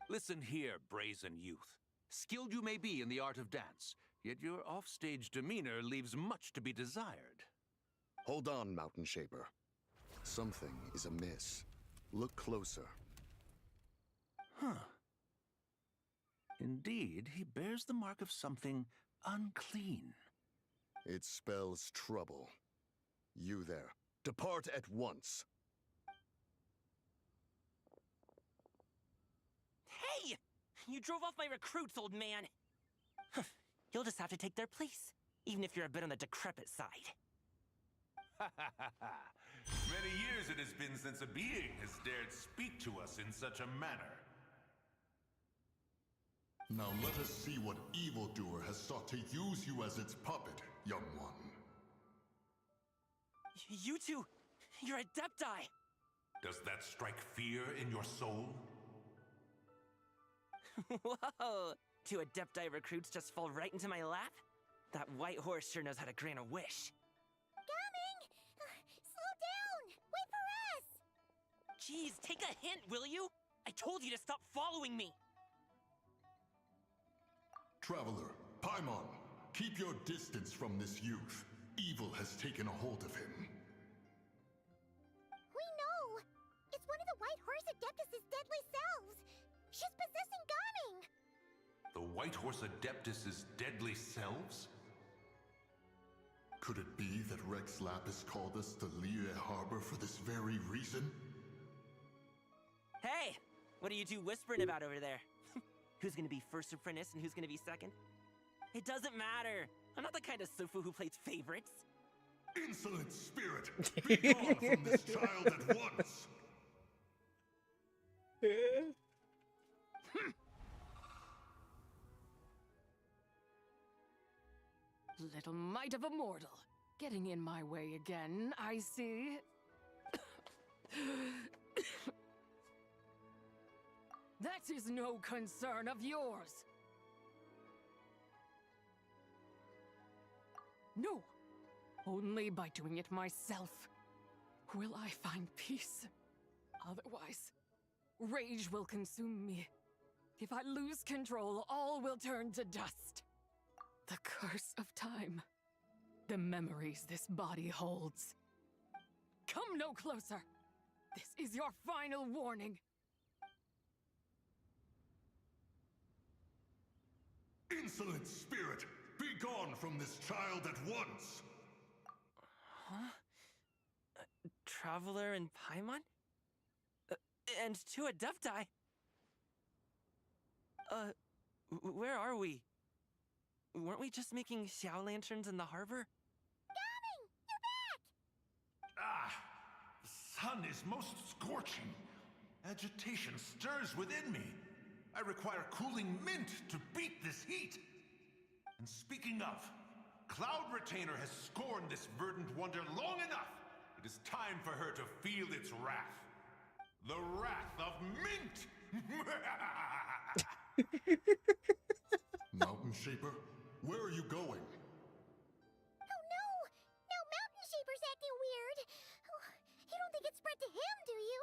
Listen here, brazen youth. Skilled you may be in the art of dance, yet your offstage demeanor leaves much to be desired.
Hold on, Mountain Shaper. Something is amiss. Look closer.
Huh. Indeed, he bears the mark of something unclean.
It spells trouble. You there. Depart at once.
Hey! You drove off my recruits, old man! You'll just have to take their place, even if you're a bit on the decrepit side.
Many years it has been since a being has dared speak to us in such a manner.
Now let us see what evildoer has sought to use you as its puppet, young one.
You two, you're Adepti!
Does that strike fear in your soul?
Whoa! 2 Adepti recruits just fall right into my lap? That white horse sure knows how to grant a wish.
Coming! Slow down! Wait for us!
Jeez, take a hint, will you? I told you to stop following me!
Traveler, Paimon, keep your distance from this youth. Evil has taken a hold of him.
We know! It's one of the White Horse Adeptus' deadly selves! She's possessing Gaming!
The White Horse Adeptus' deadly selves?
Could it be that Rex Lapis called us to Liyue Harbor for this very reason?
Hey! What are you two whispering about over there? Who's gonna be first apprentice and who's gonna be second? It doesn't matter! I'm not the kind of Sufu who plays favorites.
Insolent spirit! Be gone from this child at once!
Little mite of a mortal. Getting in my way again, I see. That is no concern of yours. No, only by doing it myself will I find peace. Otherwise, rage will consume me. If I lose control, all will turn to dust. The curse of time. The memories this body holds. Come no closer. This is your final warning.
Insolent spirit! Be gone from this child at once!
Huh? Traveler and Paimon? And 2 Adepti? Where are we? Weren't we just making Xiao lanterns in the harbor?
Gaming! You're back!
Ah! The sun is most scorching. Agitation stirs within me. I require cooling mint to beat this heat. And speaking of, Cloud Retainer has scorned this verdant wonder long enough. It is time for her to feel its wrath. The wrath of mint!
Mountain Shaper, where are you going?
Oh no! Now Mountain Shaper's acting weird! Oh, you don't think it spread to him, do you?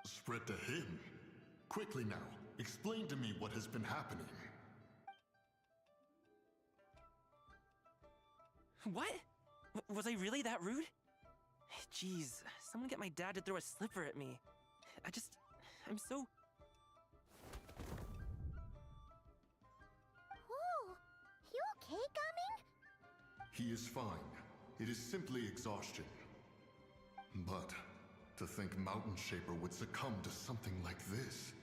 Spread to him? Quickly now, explain to me what has been happening.
What? Was I really that rude? Jeez, someone get my dad to throw a slipper at me. I'm so...
Oh, you okay, Gaming?
He is fine. It is simply exhaustion. But to think Mountain Shaper would succumb to something like this,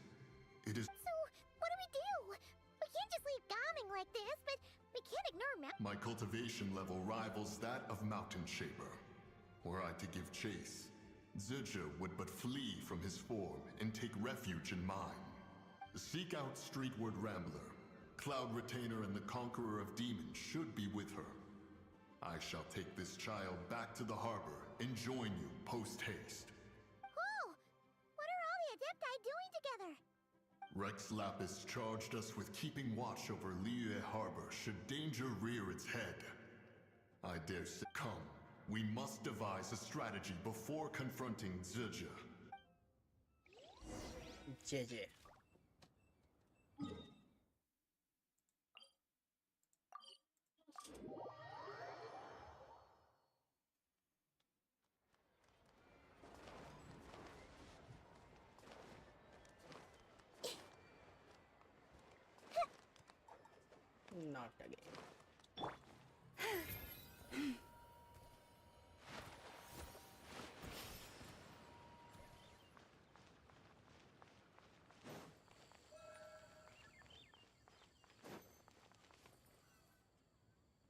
it is...
So, what do? We can't just leave Gaming like this, but we can't ignore
My cultivation level rivals that of Mountain Shaper. Were I to give chase, ZIBAI would but flee from his form and take refuge in mine. Seek out Streetward Rambler. Cloud Retainer and the Conqueror of Demons should be with her. I shall take this child back to the harbor and join you post-haste.
Cool! What are all the Adepti doing together?
Rex Lapis charged us with keeping watch over Liyue Harbor should danger rear its head. I dare say. Come, we must devise a strategy before confronting Zizha.
JJ. Not again.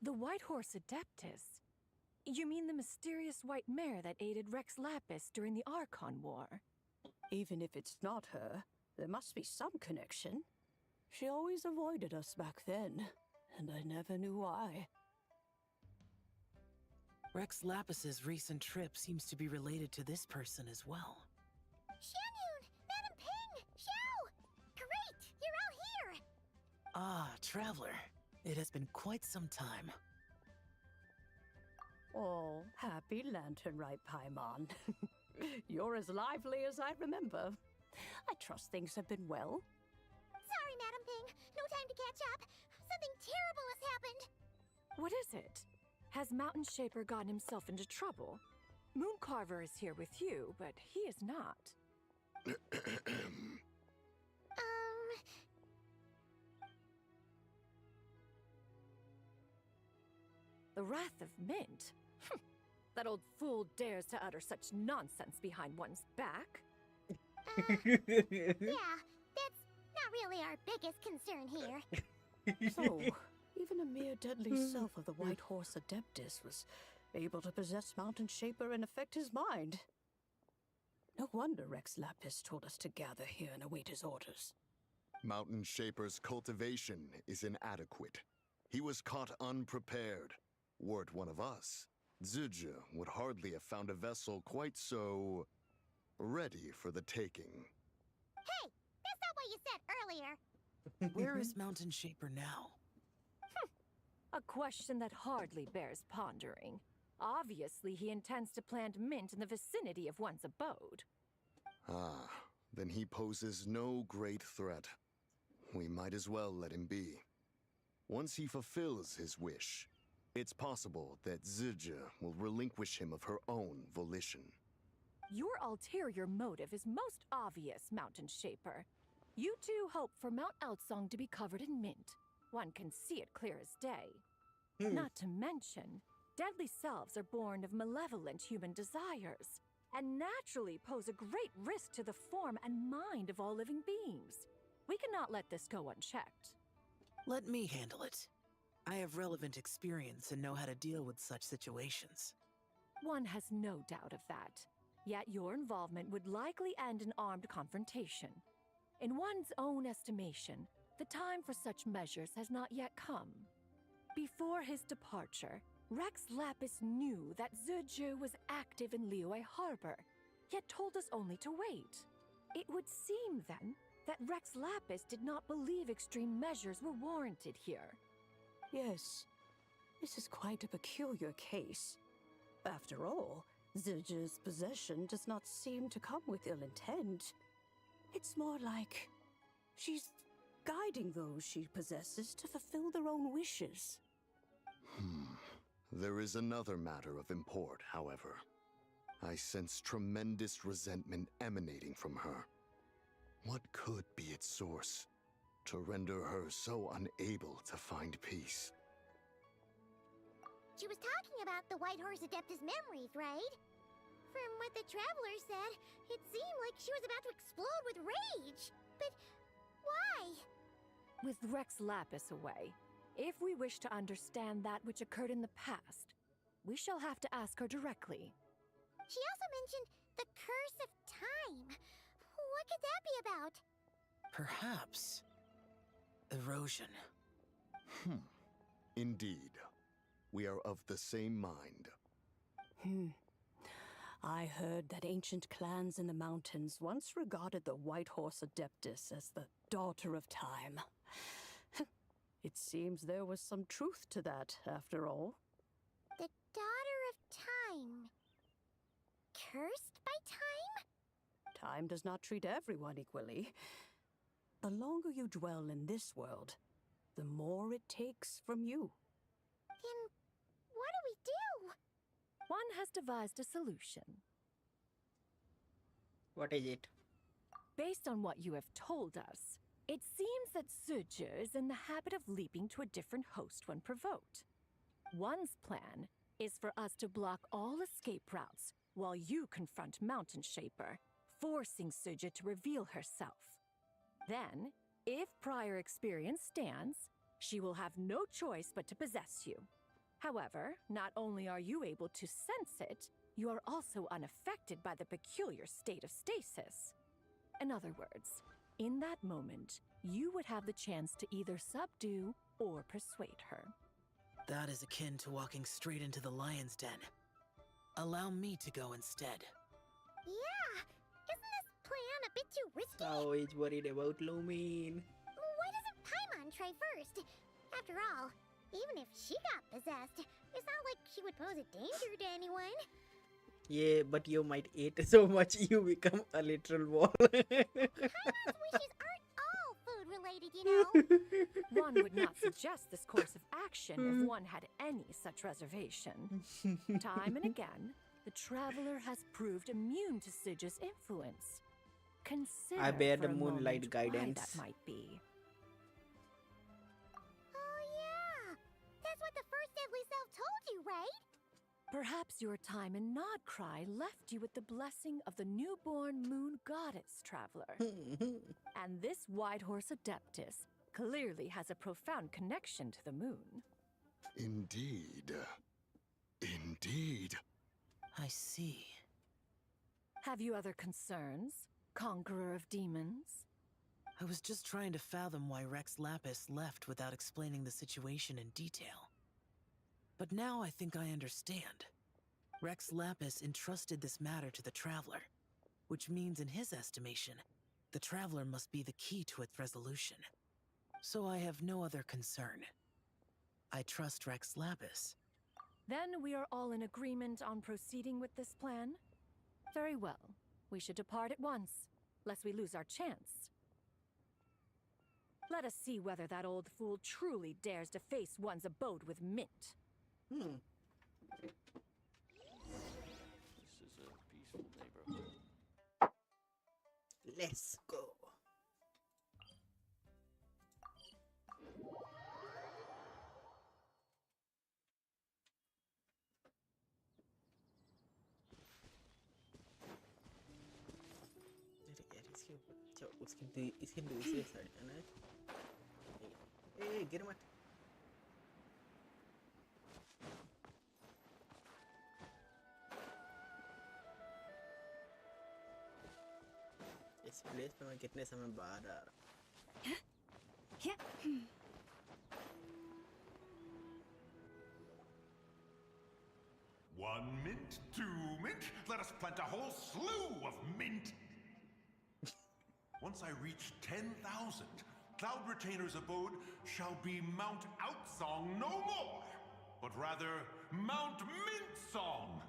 The White Horse Adeptus? You mean the mysterious white mare that aided Rex Lapis during the Archon War?
Even if it's not her, there must be some connection. She always avoided us back then, and I never knew why.
Rex Lapis's recent trip seems to be related to this person as well.
Shanyun! Madam Ping! Xiao! Great! You're out here!
Ah, Traveler. It has been quite some time.
Oh, happy Lantern-Rite Paimon. You're as lively as I remember. I trust things have been well.
Sorry, Madam Ping. No time to catch up. Something terrible has happened.
What is it? Has Mountain Shaper gotten himself into trouble? Mooncarver is here with you, but he is not. The Wrath of Mint? That old fool dares to utter such nonsense behind one's back.
Yeah, that's not really our biggest concern here.
So, even a mere deadly self of the White Horse Adeptus was able to possess Mountain Shaper and affect his mind. No wonder Rex Lapis told us to gather here and await his orders.
Mountain Shaper's cultivation is inadequate. He was caught unprepared. Were it one of us, Zizha would hardly have found a vessel quite so ready for the taking.
Hey, that's not what you said earlier.
Where is Mountain Shaper now?
A question that hardly bears pondering. Obviously, he intends to plant mint in the vicinity of one's abode.
Ah, then he poses no great threat. We might as well let him be. Once he fulfills his wish, it's possible that Zizha will relinquish him of her own volition.
Your ulterior motive is most obvious, Mountain Shaper. You two hope for Mount Outsong to be covered in mint. One can see it clear as day. Not to mention, deadly selves are born of malevolent human desires, and naturally pose a great risk to the form and mind of all living beings. We cannot let this go unchecked.
Let me handle it. I have relevant experience and know how to deal with such situations.
One has no doubt of that. Yet your involvement would likely end in armed confrontation. In one's own estimation, the time for such measures has not yet come. Before his departure, Rex Lapis knew that Zizha was active in Liyue Harbor, yet told us only to wait. It would seem, then, that Rex Lapis did not believe extreme measures were warranted here.
Yes, this is quite a peculiar case. After all, Zizha's possession does not seem to come with ill intent. It's more like she's guiding those she possesses to fulfill their own wishes.
There is another matter of import, however. I sense tremendous resentment emanating from her. What could be its source to render her so unable to find peace?
She was talking about the White Horse Adeptus memories, right? From what the Traveler said, it seemed like she was about to explode with rage. But why?
With Rex Lapis away, if we wish to understand that which occurred in the past, we shall have to ask her directly.
She also mentioned the Curse of Time. What could that be about?
Perhaps erosion.
Indeed. We are of the same mind.
I heard that ancient clans in the mountains once regarded the White Horse Adeptus as the daughter of time. It seems there was some truth to that, after all.
The Daughter of Time. Cursed by time?
Time does not treat everyone equally. The longer you dwell in this world, the more it takes from you.
Then what do we do?
One has devised a solution.
What is it?
Based on what you have told us, it seems that Suju is in the habit of leaping to a different host when provoked. One's plan is for us to block all escape routes while you confront Mountain Shaper, forcing Suju to reveal herself. Then, if prior experience stands, she will have no choice but to possess you. However, not only are you able to sense it, you are also unaffected by the peculiar state of stasis. In other words, in that moment, you would have the chance to either subdue or persuade her.
That is akin to walking straight into the lion's den. Allow me to go instead.
Yeah! Isn't this plan a bit too risky?
Always worried about Lumine.
Why doesn't Paimon try first? After all, even if she got possessed, it's not like she would pose a danger to anyone.
Yeah, but you might eat so much you become a literal wall.
Paimon's wishes aren't all food-related, you know.
One would not suggest this course of action if one had any such reservation. Time and again, the traveler has proved immune to Suju's influence. Consider
I bear
for
the
a
moonlight
moment why
guidance.
that might be.
Oh yeah! That's what the first deadly self told you, right?
Perhaps your time in Nod Cry left you with the blessing of the newborn moon goddess, traveler. And this White Horse Adeptus clearly has a profound connection to the moon.
Indeed. Indeed.
I see.
Have you other concerns, Conqueror of Demons?
I was just trying to fathom why Rex Lapis left without explaining the situation in detail. But now I think I understand. Rex Lapis entrusted this matter to the Traveler, which means in his estimation, the Traveler must be the key to its resolution. So I have no other concern. I trust Rex Lapis.
Then we are all in agreement on proceeding with this plan? Very well. We should depart at once, lest we lose our chance. Let us see whether that old fool truly dares to face one's abode with Mint.
Hmm.
This is a peaceful neighborhood.
Let's go. इसके दूसरे side जाना है। ए गिर मत। इस place पे मैं कितने समय बाद आ रहा हूँ।
1 mint, 2 mint, let us plant a whole slew of mint. Once I reach 10,000, Cloud Retainer's abode shall be Mount Outsong no more, but rather Mount Mintsong.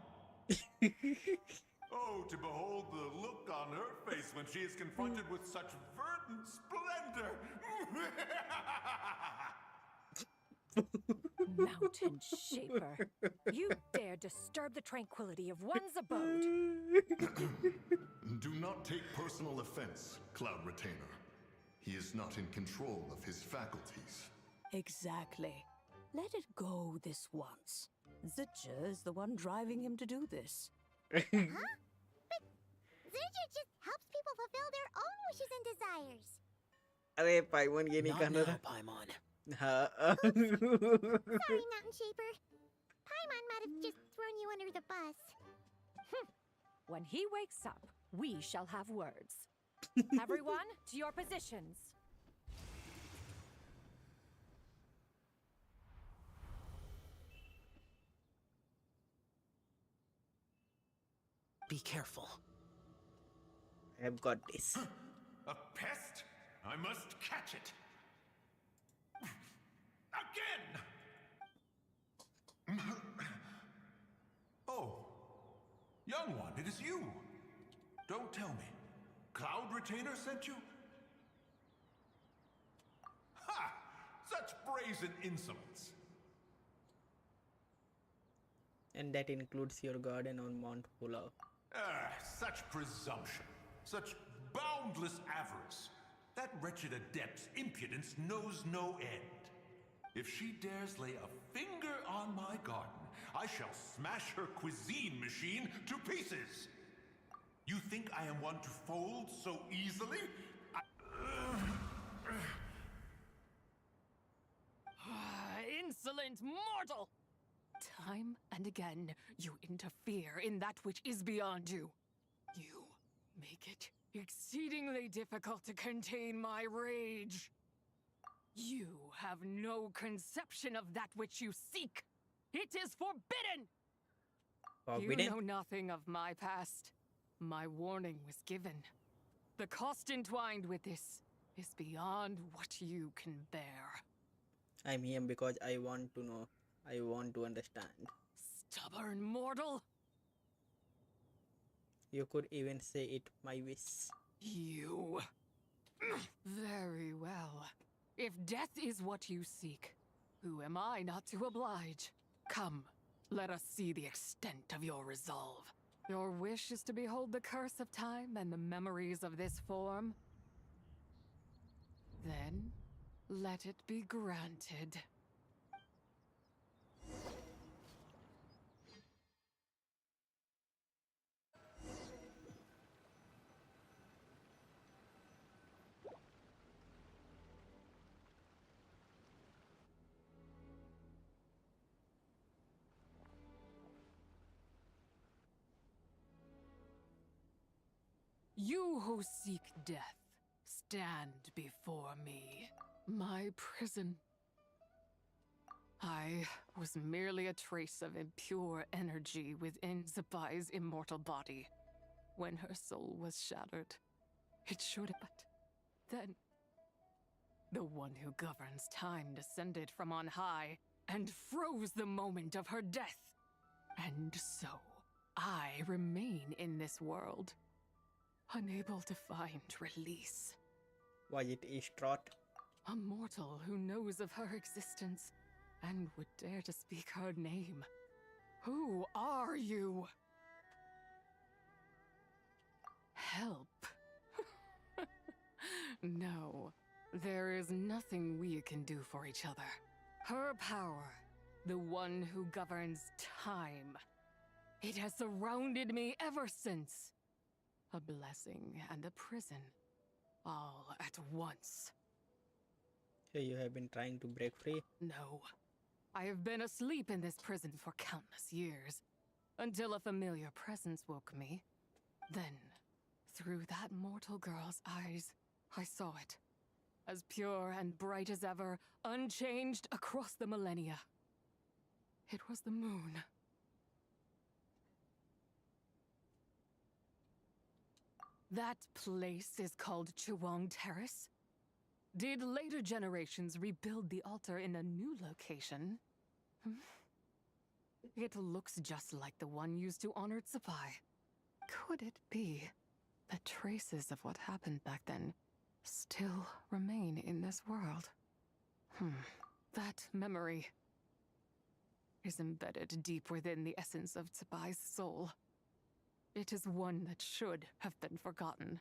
Oh, to behold the look on her face when she is confronted with such verdant splendor!
Mountain Shaper, you dare disturb the tranquility of one's abode.
Do not take personal offense, Cloud Retainer. He is not in control of his faculties.
Exactly. Let it go this once. Zidja is the one driving him to do this.
Huh? But Zidja just helps people fulfill their own wishes and desires.
अरे पाइमन ये नहीं करना था।
Paimon.
हाँ।
Sorry, Mountain Shaper. Paimon might have just thrown you under the bus.
When he wakes up, we shall have words. Everyone, to your positions.
Be careful.
I've got this.
A pest? I must catch it. Again! it is you. Don't tell me. Cloud Retainer sent you? Ha! Such brazen insolence.
And that includes your garden on Mount Pula.
Such presumption. Such boundless avarice. That wretched adept's impudence knows no end. If she dares lay a finger on my garden, I shall smash her cuisine machine to pieces. You think I am one to fold so easily?
Insolent mortal! Time and again, you interfere in that which is beyond you. You make it exceedingly difficult to contain my rage. You have no conception of that which you seek. It is forbidden!
Forbidden?
You know nothing of my past. My warning was given. The cost entwined with this is beyond what you can bear.
I'm here because I want to know. I want to understand.
Stubborn mortal!
You could even say it, my wish.
You. Very well. If death is what you seek, who am I not to oblige? Come, let us see the extent of your resolve. Your wish is to behold the curse of time and the memories of this form? Then, let it be granted. You who seek death, stand before me. My prison. I was merely a trace of impure energy within ZIBAI's immortal body. When her soul was shattered, it should have, but then the one who governs time descended from on high and froze the moment of her death. And so, I remain in this world, unable to find release.
Was it Estrot?
A mortal who knows of her existence and would dare to speak her name. Who are you? Help. No, there is nothing we can do for each other. Her power, the one who governs time, it has surrounded me ever since. A blessing and a prison, all at once.
So you have been trying to break free?
No. I have been asleep in this prison for countless years, until a familiar presence woke me. Then, through that mortal girl's eyes, I saw it. As pure and bright as ever, unchanged across the millennia. It was the moon. That place is called Chiwang Terrace. Did later generations rebuild the altar in a new location? It looks just like the one used to honor ZIBAI. Could it be that traces of what happened back then still remain in this world? That memory is embedded deep within the essence of ZIBAI's soul. It is one that should have been forgotten.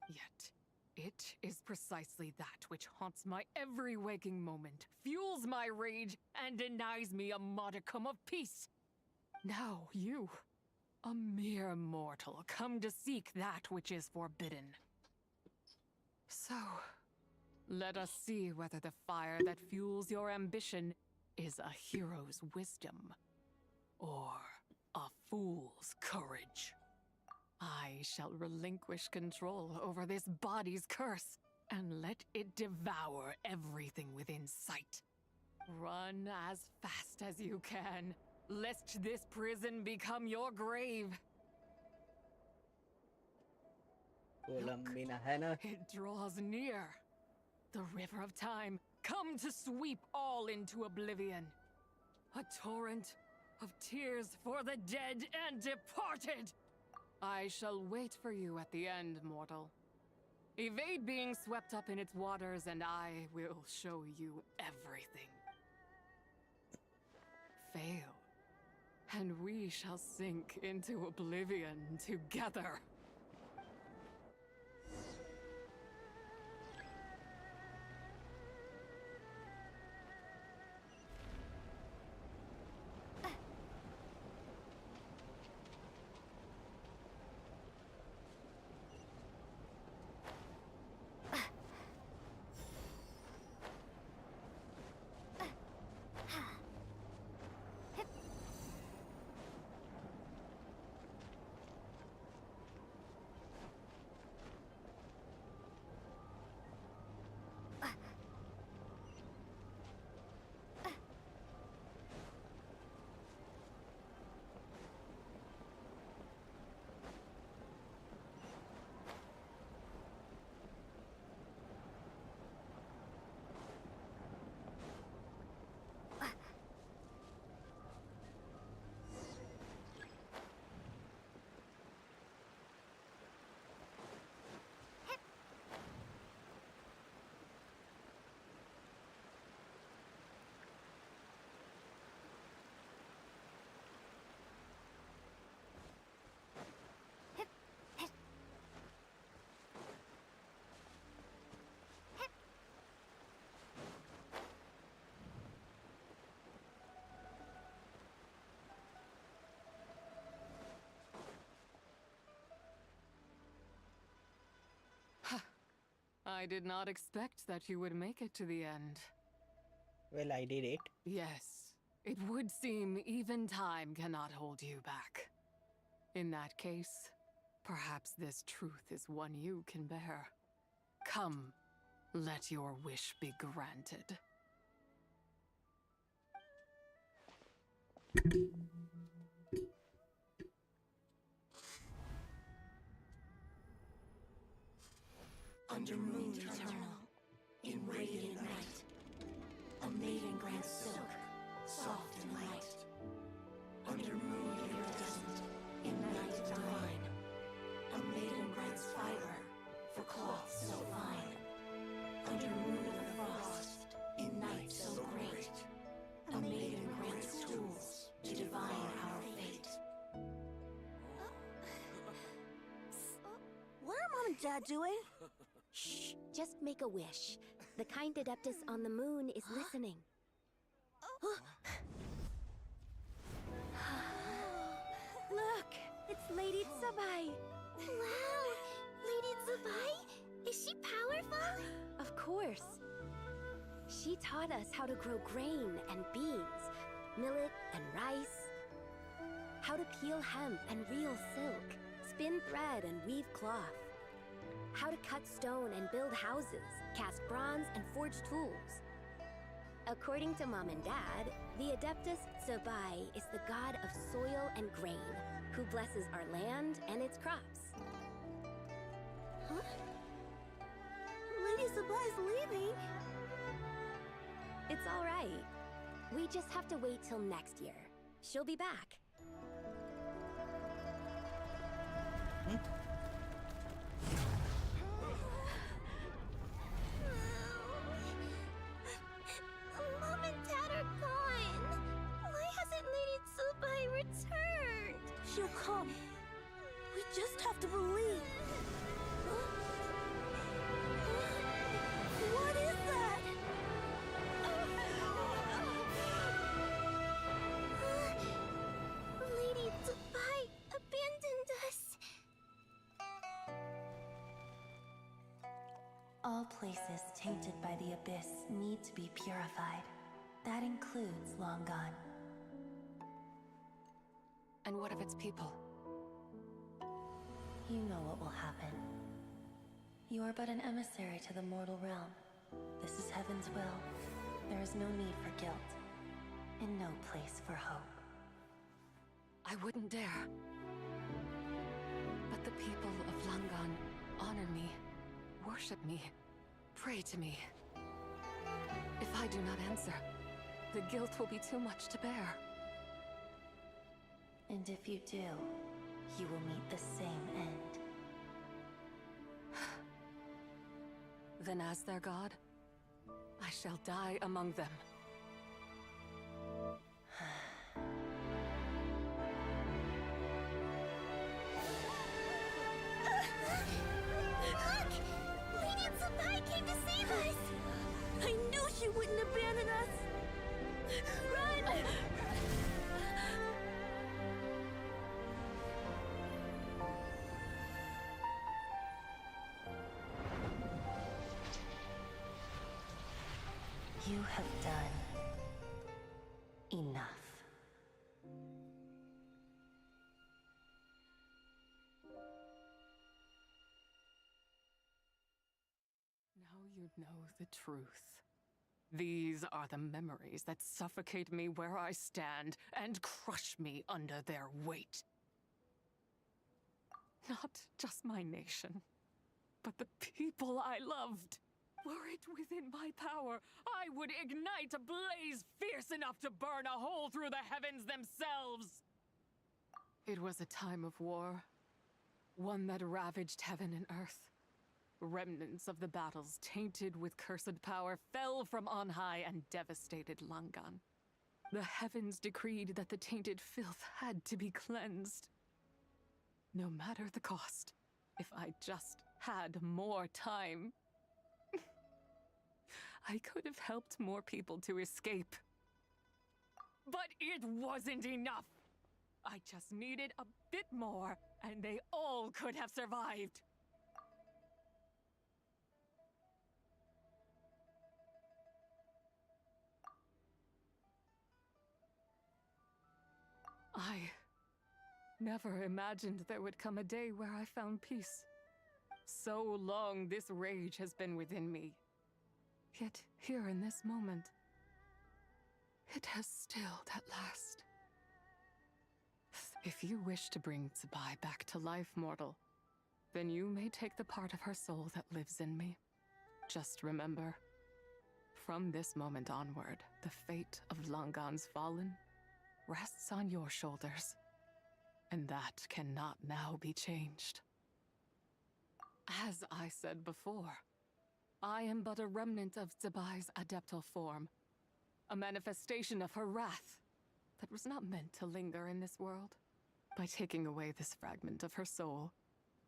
Yet, it is precisely that which haunts my every waking moment, fuels my rage, and denies me a modicum of peace. Now you, a mere mortal, come to seek that which is forbidden. So, let us see whether the fire that fuels your ambition is a hero's wisdom, or a fool's courage. I shall relinquish control over this body's curse, and let it devour everything within sight. Run as fast as you can, lest this prison become your grave. It draws near. The river of time, come to sweep all into oblivion. A torrent of tears for the dead and departed.
I shall wait for you at the end, mortal. Evade being swept up in its waters, and I will show you everything. Fail, and we shall sink into oblivion together. I did not expect that you would make it to the end.
Well, I did it.
Yes, it would seem even time cannot hold you back. In that case, perhaps this truth is one you can bear. Come, let your wish be granted.
Under moon eternal, in radiant night, a maiden grants silk, soft and light. Under moon iridescent, in night divine, a maiden grants fiber for cloth so fine. Under moon of frost, in night so great, a maiden grants tools to divine our fate.
What are Mom and Dad doing? Shh, just make a wish. The kind Adeptus on the moon is listening.
Look, it's Lady ZIBAI.
Wow, Lady ZIBAI? Is she powerful?
Of course. She taught us how to grow grain and beans, millet and rice, how to peel hemp and reel silk, spin thread and weave cloth, how to cut stone and build houses, cast bronze and forge tools. According to Mom and Dad, the Adeptus ZIBAI is the god of soil and grain, who blesses our land and its crops.
Huh? Lady ZIBAI's leaving.
It's all right. We just have to wait till next year. She'll be back.
Mom and Dad are gone. Why hasn't Lady ZIBAI returned? She'll come. We just have to believe. What is that? Lady ZIBAI abandoned us.
All places tainted by the abyss need to be purified. That includes Long Gone.
And what of its people?
You know what will happen. You are but an emissary to the mortal realm. This is Heaven's will. There is no need for guilt, and no place for hope.
I wouldn't dare. But the people of Langan honor me, worship me, pray to me. If I do not answer, the guilt will be too much to bear.
And if you do,
you will meet the same end.
Then as their god, I shall die among them.
Look! Lady ZIBAI came to save us! I knew she wouldn't abandon us! Run!
You have done enough.
Now you know the truth. These are the memories that suffocate me where I stand and crush me under their weight. Not just my nation, but the people I loved. Were it within my power, I would ignite a blaze fierce enough to burn a hole through the heavens themselves. It was a time of war, one that ravaged heaven and earth. Remnants of the battles tainted with cursed power fell from on high and devastated Langan. The heavens decreed that the tainted filth had to be cleansed. No matter the cost, if I just had more time, I could have helped more people to escape. But it wasn't enough! I just needed a bit more, and they all could have survived. I never imagined there would come a day where I found peace. So long this rage has been within me. Yet here in this moment, it has stilled at last. If you wish to bring ZIBAI back to life, mortal, then you may take the part of her soul that lives in me. Just remember, from this moment onward, the fate of Langan's fallen rests on your shoulders, and that cannot now be changed. As I said before, I am but a remnant of ZIBAI's adeptal form, a manifestation of her wrath that was not meant to linger in this world. By taking away this fragment of her soul,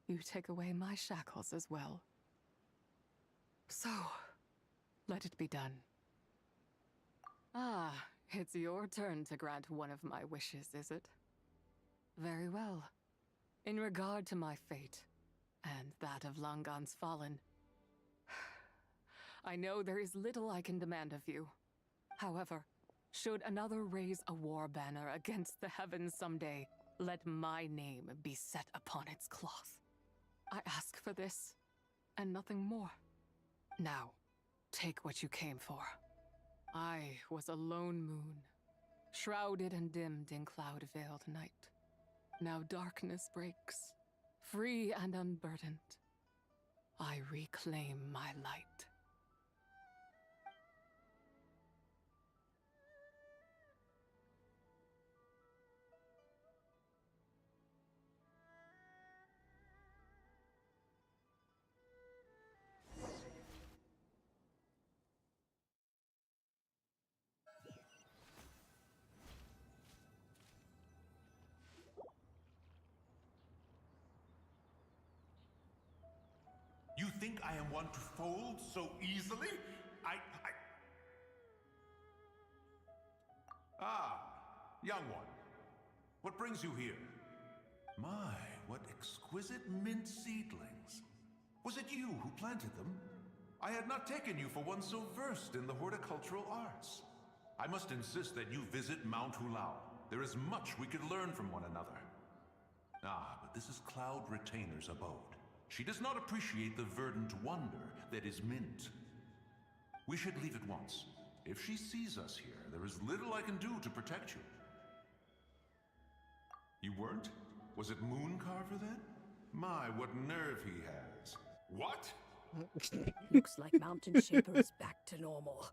you take away my shackles as well. So, let it be done. Ah, it's your turn to grant one of my wishes, is it? Very well. In regard to my fate, and that of Langan's fallen, I know there is little I can demand of you. However, should another raise a war banner against the heavens someday, let my name be set upon its cloth. I ask for this, and nothing more. Now, take what you came for. I was a lone moon, shrouded and dimmed in cloud-veiled night. Now darkness breaks, free and unburdened. I reclaim my light.
You think I am one to fold so easily? Ah, young one. What brings you here? My, what exquisite mint seedlings. Was it you who planted them? I had not taken you for one so versed in the horticultural arts. I must insist that you visit Mount Hulao. There is much we could learn from one another. Ah, but this is Cloud Retainer's abode. She does not appreciate the verdant wonder that is mint. We should leave at once. If she sees us here, there is little I can do to protect you. You weren't? Was it Mooncarver then? My, what nerve he has. What?
Looks like Mountain Shaper is back to normal.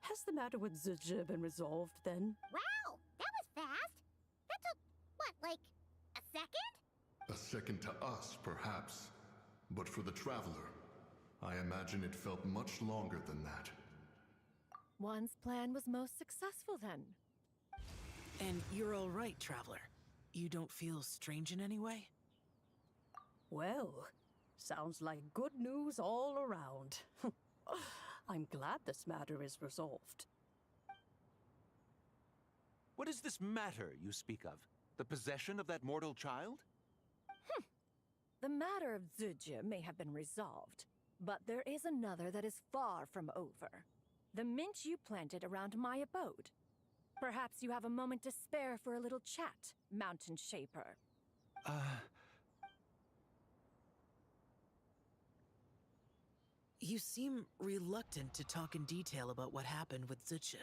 Has the matter with ZIBAI been resolved then?
Wow, that was fast. That took, what, like, a second?
A second to us, perhaps. But for the Traveler, I imagine it felt much longer than that.
One's plan was most successful then.
And you're all right, Traveler. You don't feel strange in any way?
Well, sounds like good news all around. I'm glad this matter is resolved.
What is this matter you speak of? The possession of that mortal child?
The matter of ZIBAI may have been resolved, but there is another that is far from over. The mint you planted around my abode. Perhaps you have a moment to spare for a little chat, Mountain Shaper.
You seem reluctant to talk in detail about what happened with ZIBAI.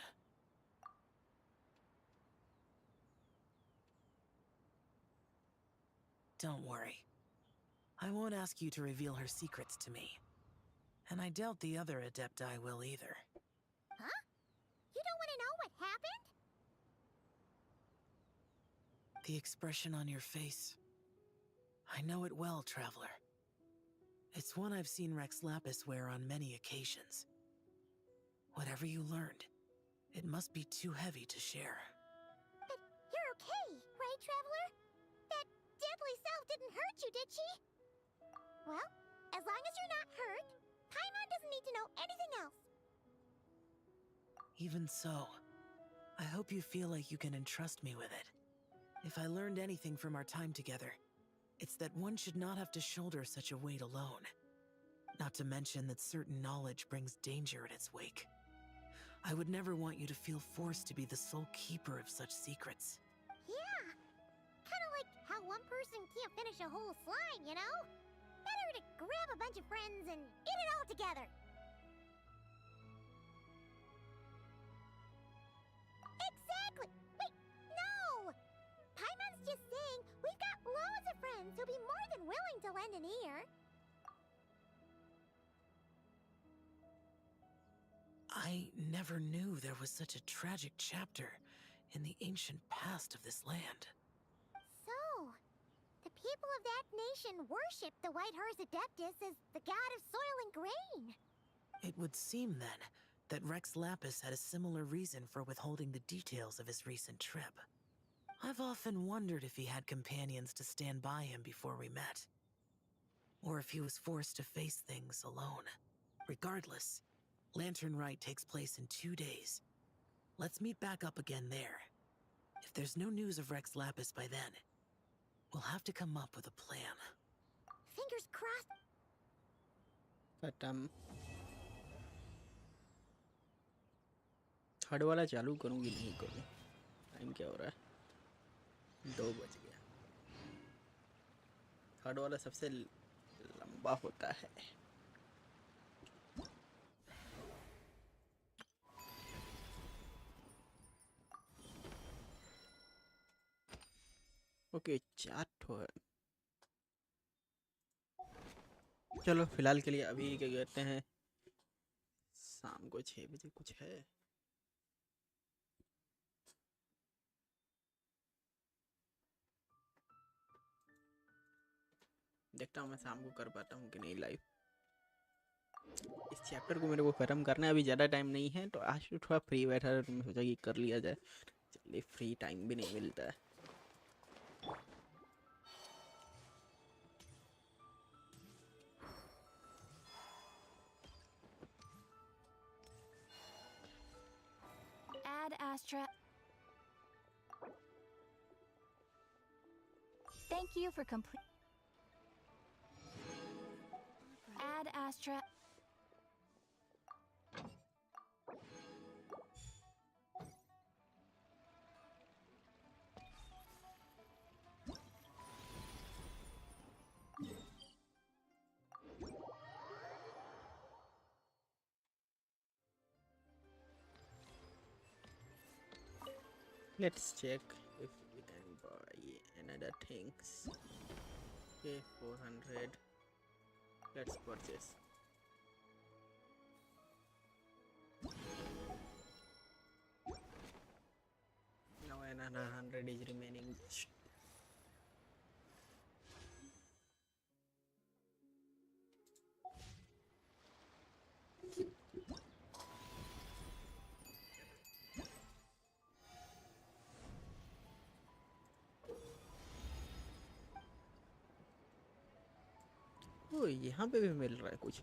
Don't worry. I won't ask you to reveal her secrets to me. And I doubt the other Adepti will either.
Huh? You don't want to know what happened?
The expression on your face. I know it well, Traveler. It's one I've seen Rex Lapis wear on many occasions. Whatever you learned, it must be too heavy to share.
But you're okay, right, Traveler? That deadly self didn't hurt you, did she? Well, as long as you're not hurt, Paimon doesn't need to know anything else.
Even so, I hope you feel like you can entrust me with it. If I learned anything from our time together, it's that one should not have to shoulder such a weight alone. Not to mention that certain knowledge brings danger in its wake. I would never want you to feel forced to be the sole keeper of such secrets.
Yeah, kind of like how one person can't finish a whole slime, you know? Better to grab a bunch of friends and eat it all together. Exactly! Wait, no! Paimon's just saying we've got loads of friends who'll be more than willing to lend an ear.
I never knew there was such a tragic chapter in the ancient past of this land.
So, the people of that nation worship the White Horse Adeptus as the god of soil and grain.
It would seem, then, that Rex Lapis had a similar reason for withholding the details of his recent trip. I've often wondered if he had companions to stand by him before we met. Or if he was forced to face things alone. Regardless, Lantern Rite takes place in 2 days. Let's meet back up again there. If there's no news of Rex Lapis by then, we'll have to come up with a plan.
Fingers crossed.
But third वाला चालू करूँगी नहीं करूँ. Time क्या हो रहा है? 2 बज गया. थर्ड वाला सबसे लंबा होता है. ओके, 4 ठो है. चलो फिलहाल के लिए अभी क्या कहते हैं, शाम को 6 बजे कुछ है. देखता हूँ मैं शाम को कर पाता हूँ कि नहीं लाइव. इस चैप्टर को मेरे को ख़त्म करना है. अभी ज़्यादा टाइम नहीं है तो आज तो थोड़ा फ्री बैठा था तो मैं सोचा कि कर लिया जाए. चलिए, फ्री टाइम भी नहीं मिलता है.
Add Astra. Thank you for complete. Add Astra.
Let's check if we can buy another things. Okay, 400. Let's purchase. Now another 100 is remaining. ओ यहाँ पे भी मिल रहा है कुछ।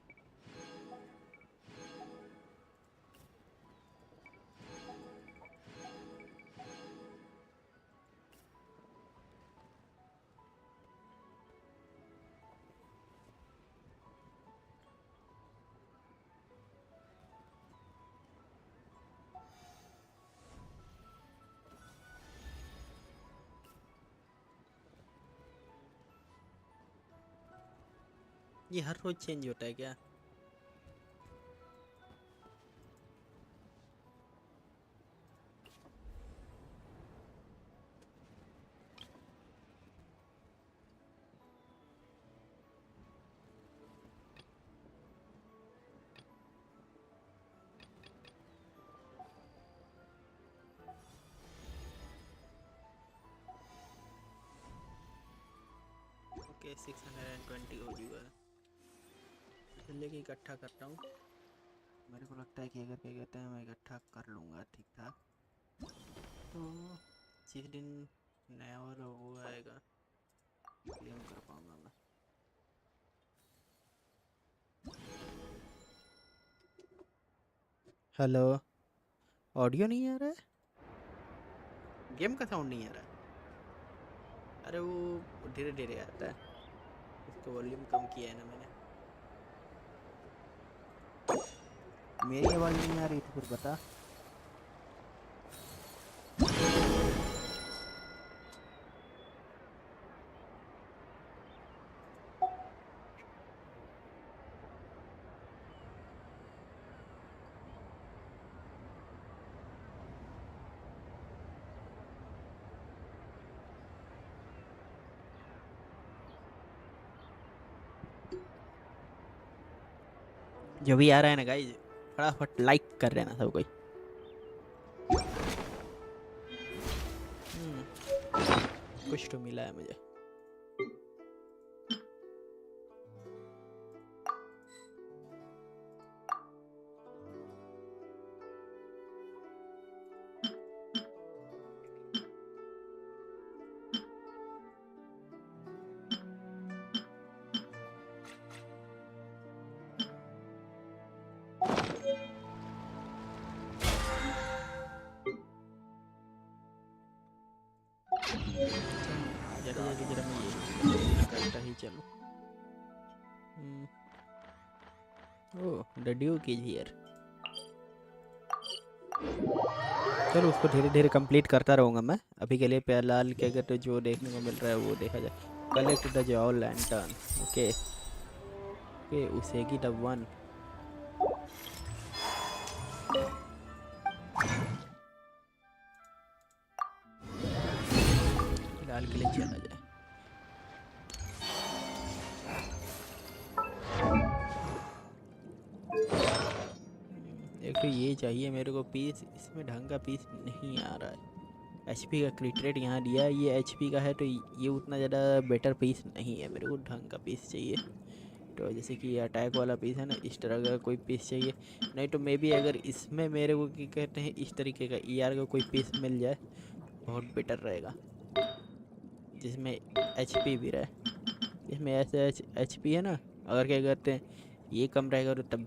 ये हर रोज चेंज होता है क्या? ओके 620 हो चुका है। लेके इकट्ठा करता हूँ। मेरे को लगता है कि अगर क्या कहते हैं मैं इकट्ठा कर लूँगा ठीक ठाक, तो जिस दिन नया वाला वो आएगा क्लेम कर पाऊँगा मैं। हेलो, ऑडियो नहीं आ रहा है? गेम का साउंड नहीं आ रहा है? अरे वो धीरे धीरे आता है, उसका वॉल्यूम कम किया है ना मैंने। मेरी आवाज़ नहीं आ रही तो फिर बता। जो भी आ रहा है ना गाइस, फटाफट लाइक कर रहे ना सब कोई। कुछ तो मिला है मुझे। जरा मैं ये करता ही चलो। ओह द ड्यूक इज हियर। चलो उसको धीरे धीरे कंप्लीट करता रहूँगा मैं। अभी के लिए फिलहाल के अगर तो जो देखने को मिल रहा है वो देखा जाए। कलेक्ट द जॉल लैंटर्न। ओके ओके उसेगी द वन। फिलहाल के लिए चला जाए। एक तो ये चाहिए मेरे को पीस, इसमें ढंग का पीस नहीं आ रहा है। एचपी का क्रिट रेट यहाँ दिया है, ये एचपी का है तो ये उतना ज़्यादा बेटर पीस नहीं है। मेरे को ढंग का पीस चाहिए। तो जैसे कि अटैक वाला पीस है ना, इस तरह का कोई पीस चाहिए। नहीं तो मे बी अगर इसमें मेरे को क्या कहते हैं इस तरीके का ईआर का कोई पीस मिल जाए बहुत बेटर रहेगा, जिसमें एचपी भी रहे। इसमें ऐसे एचपी है ना, अगर क्या कहते हैं ये कम रहेगा तो तब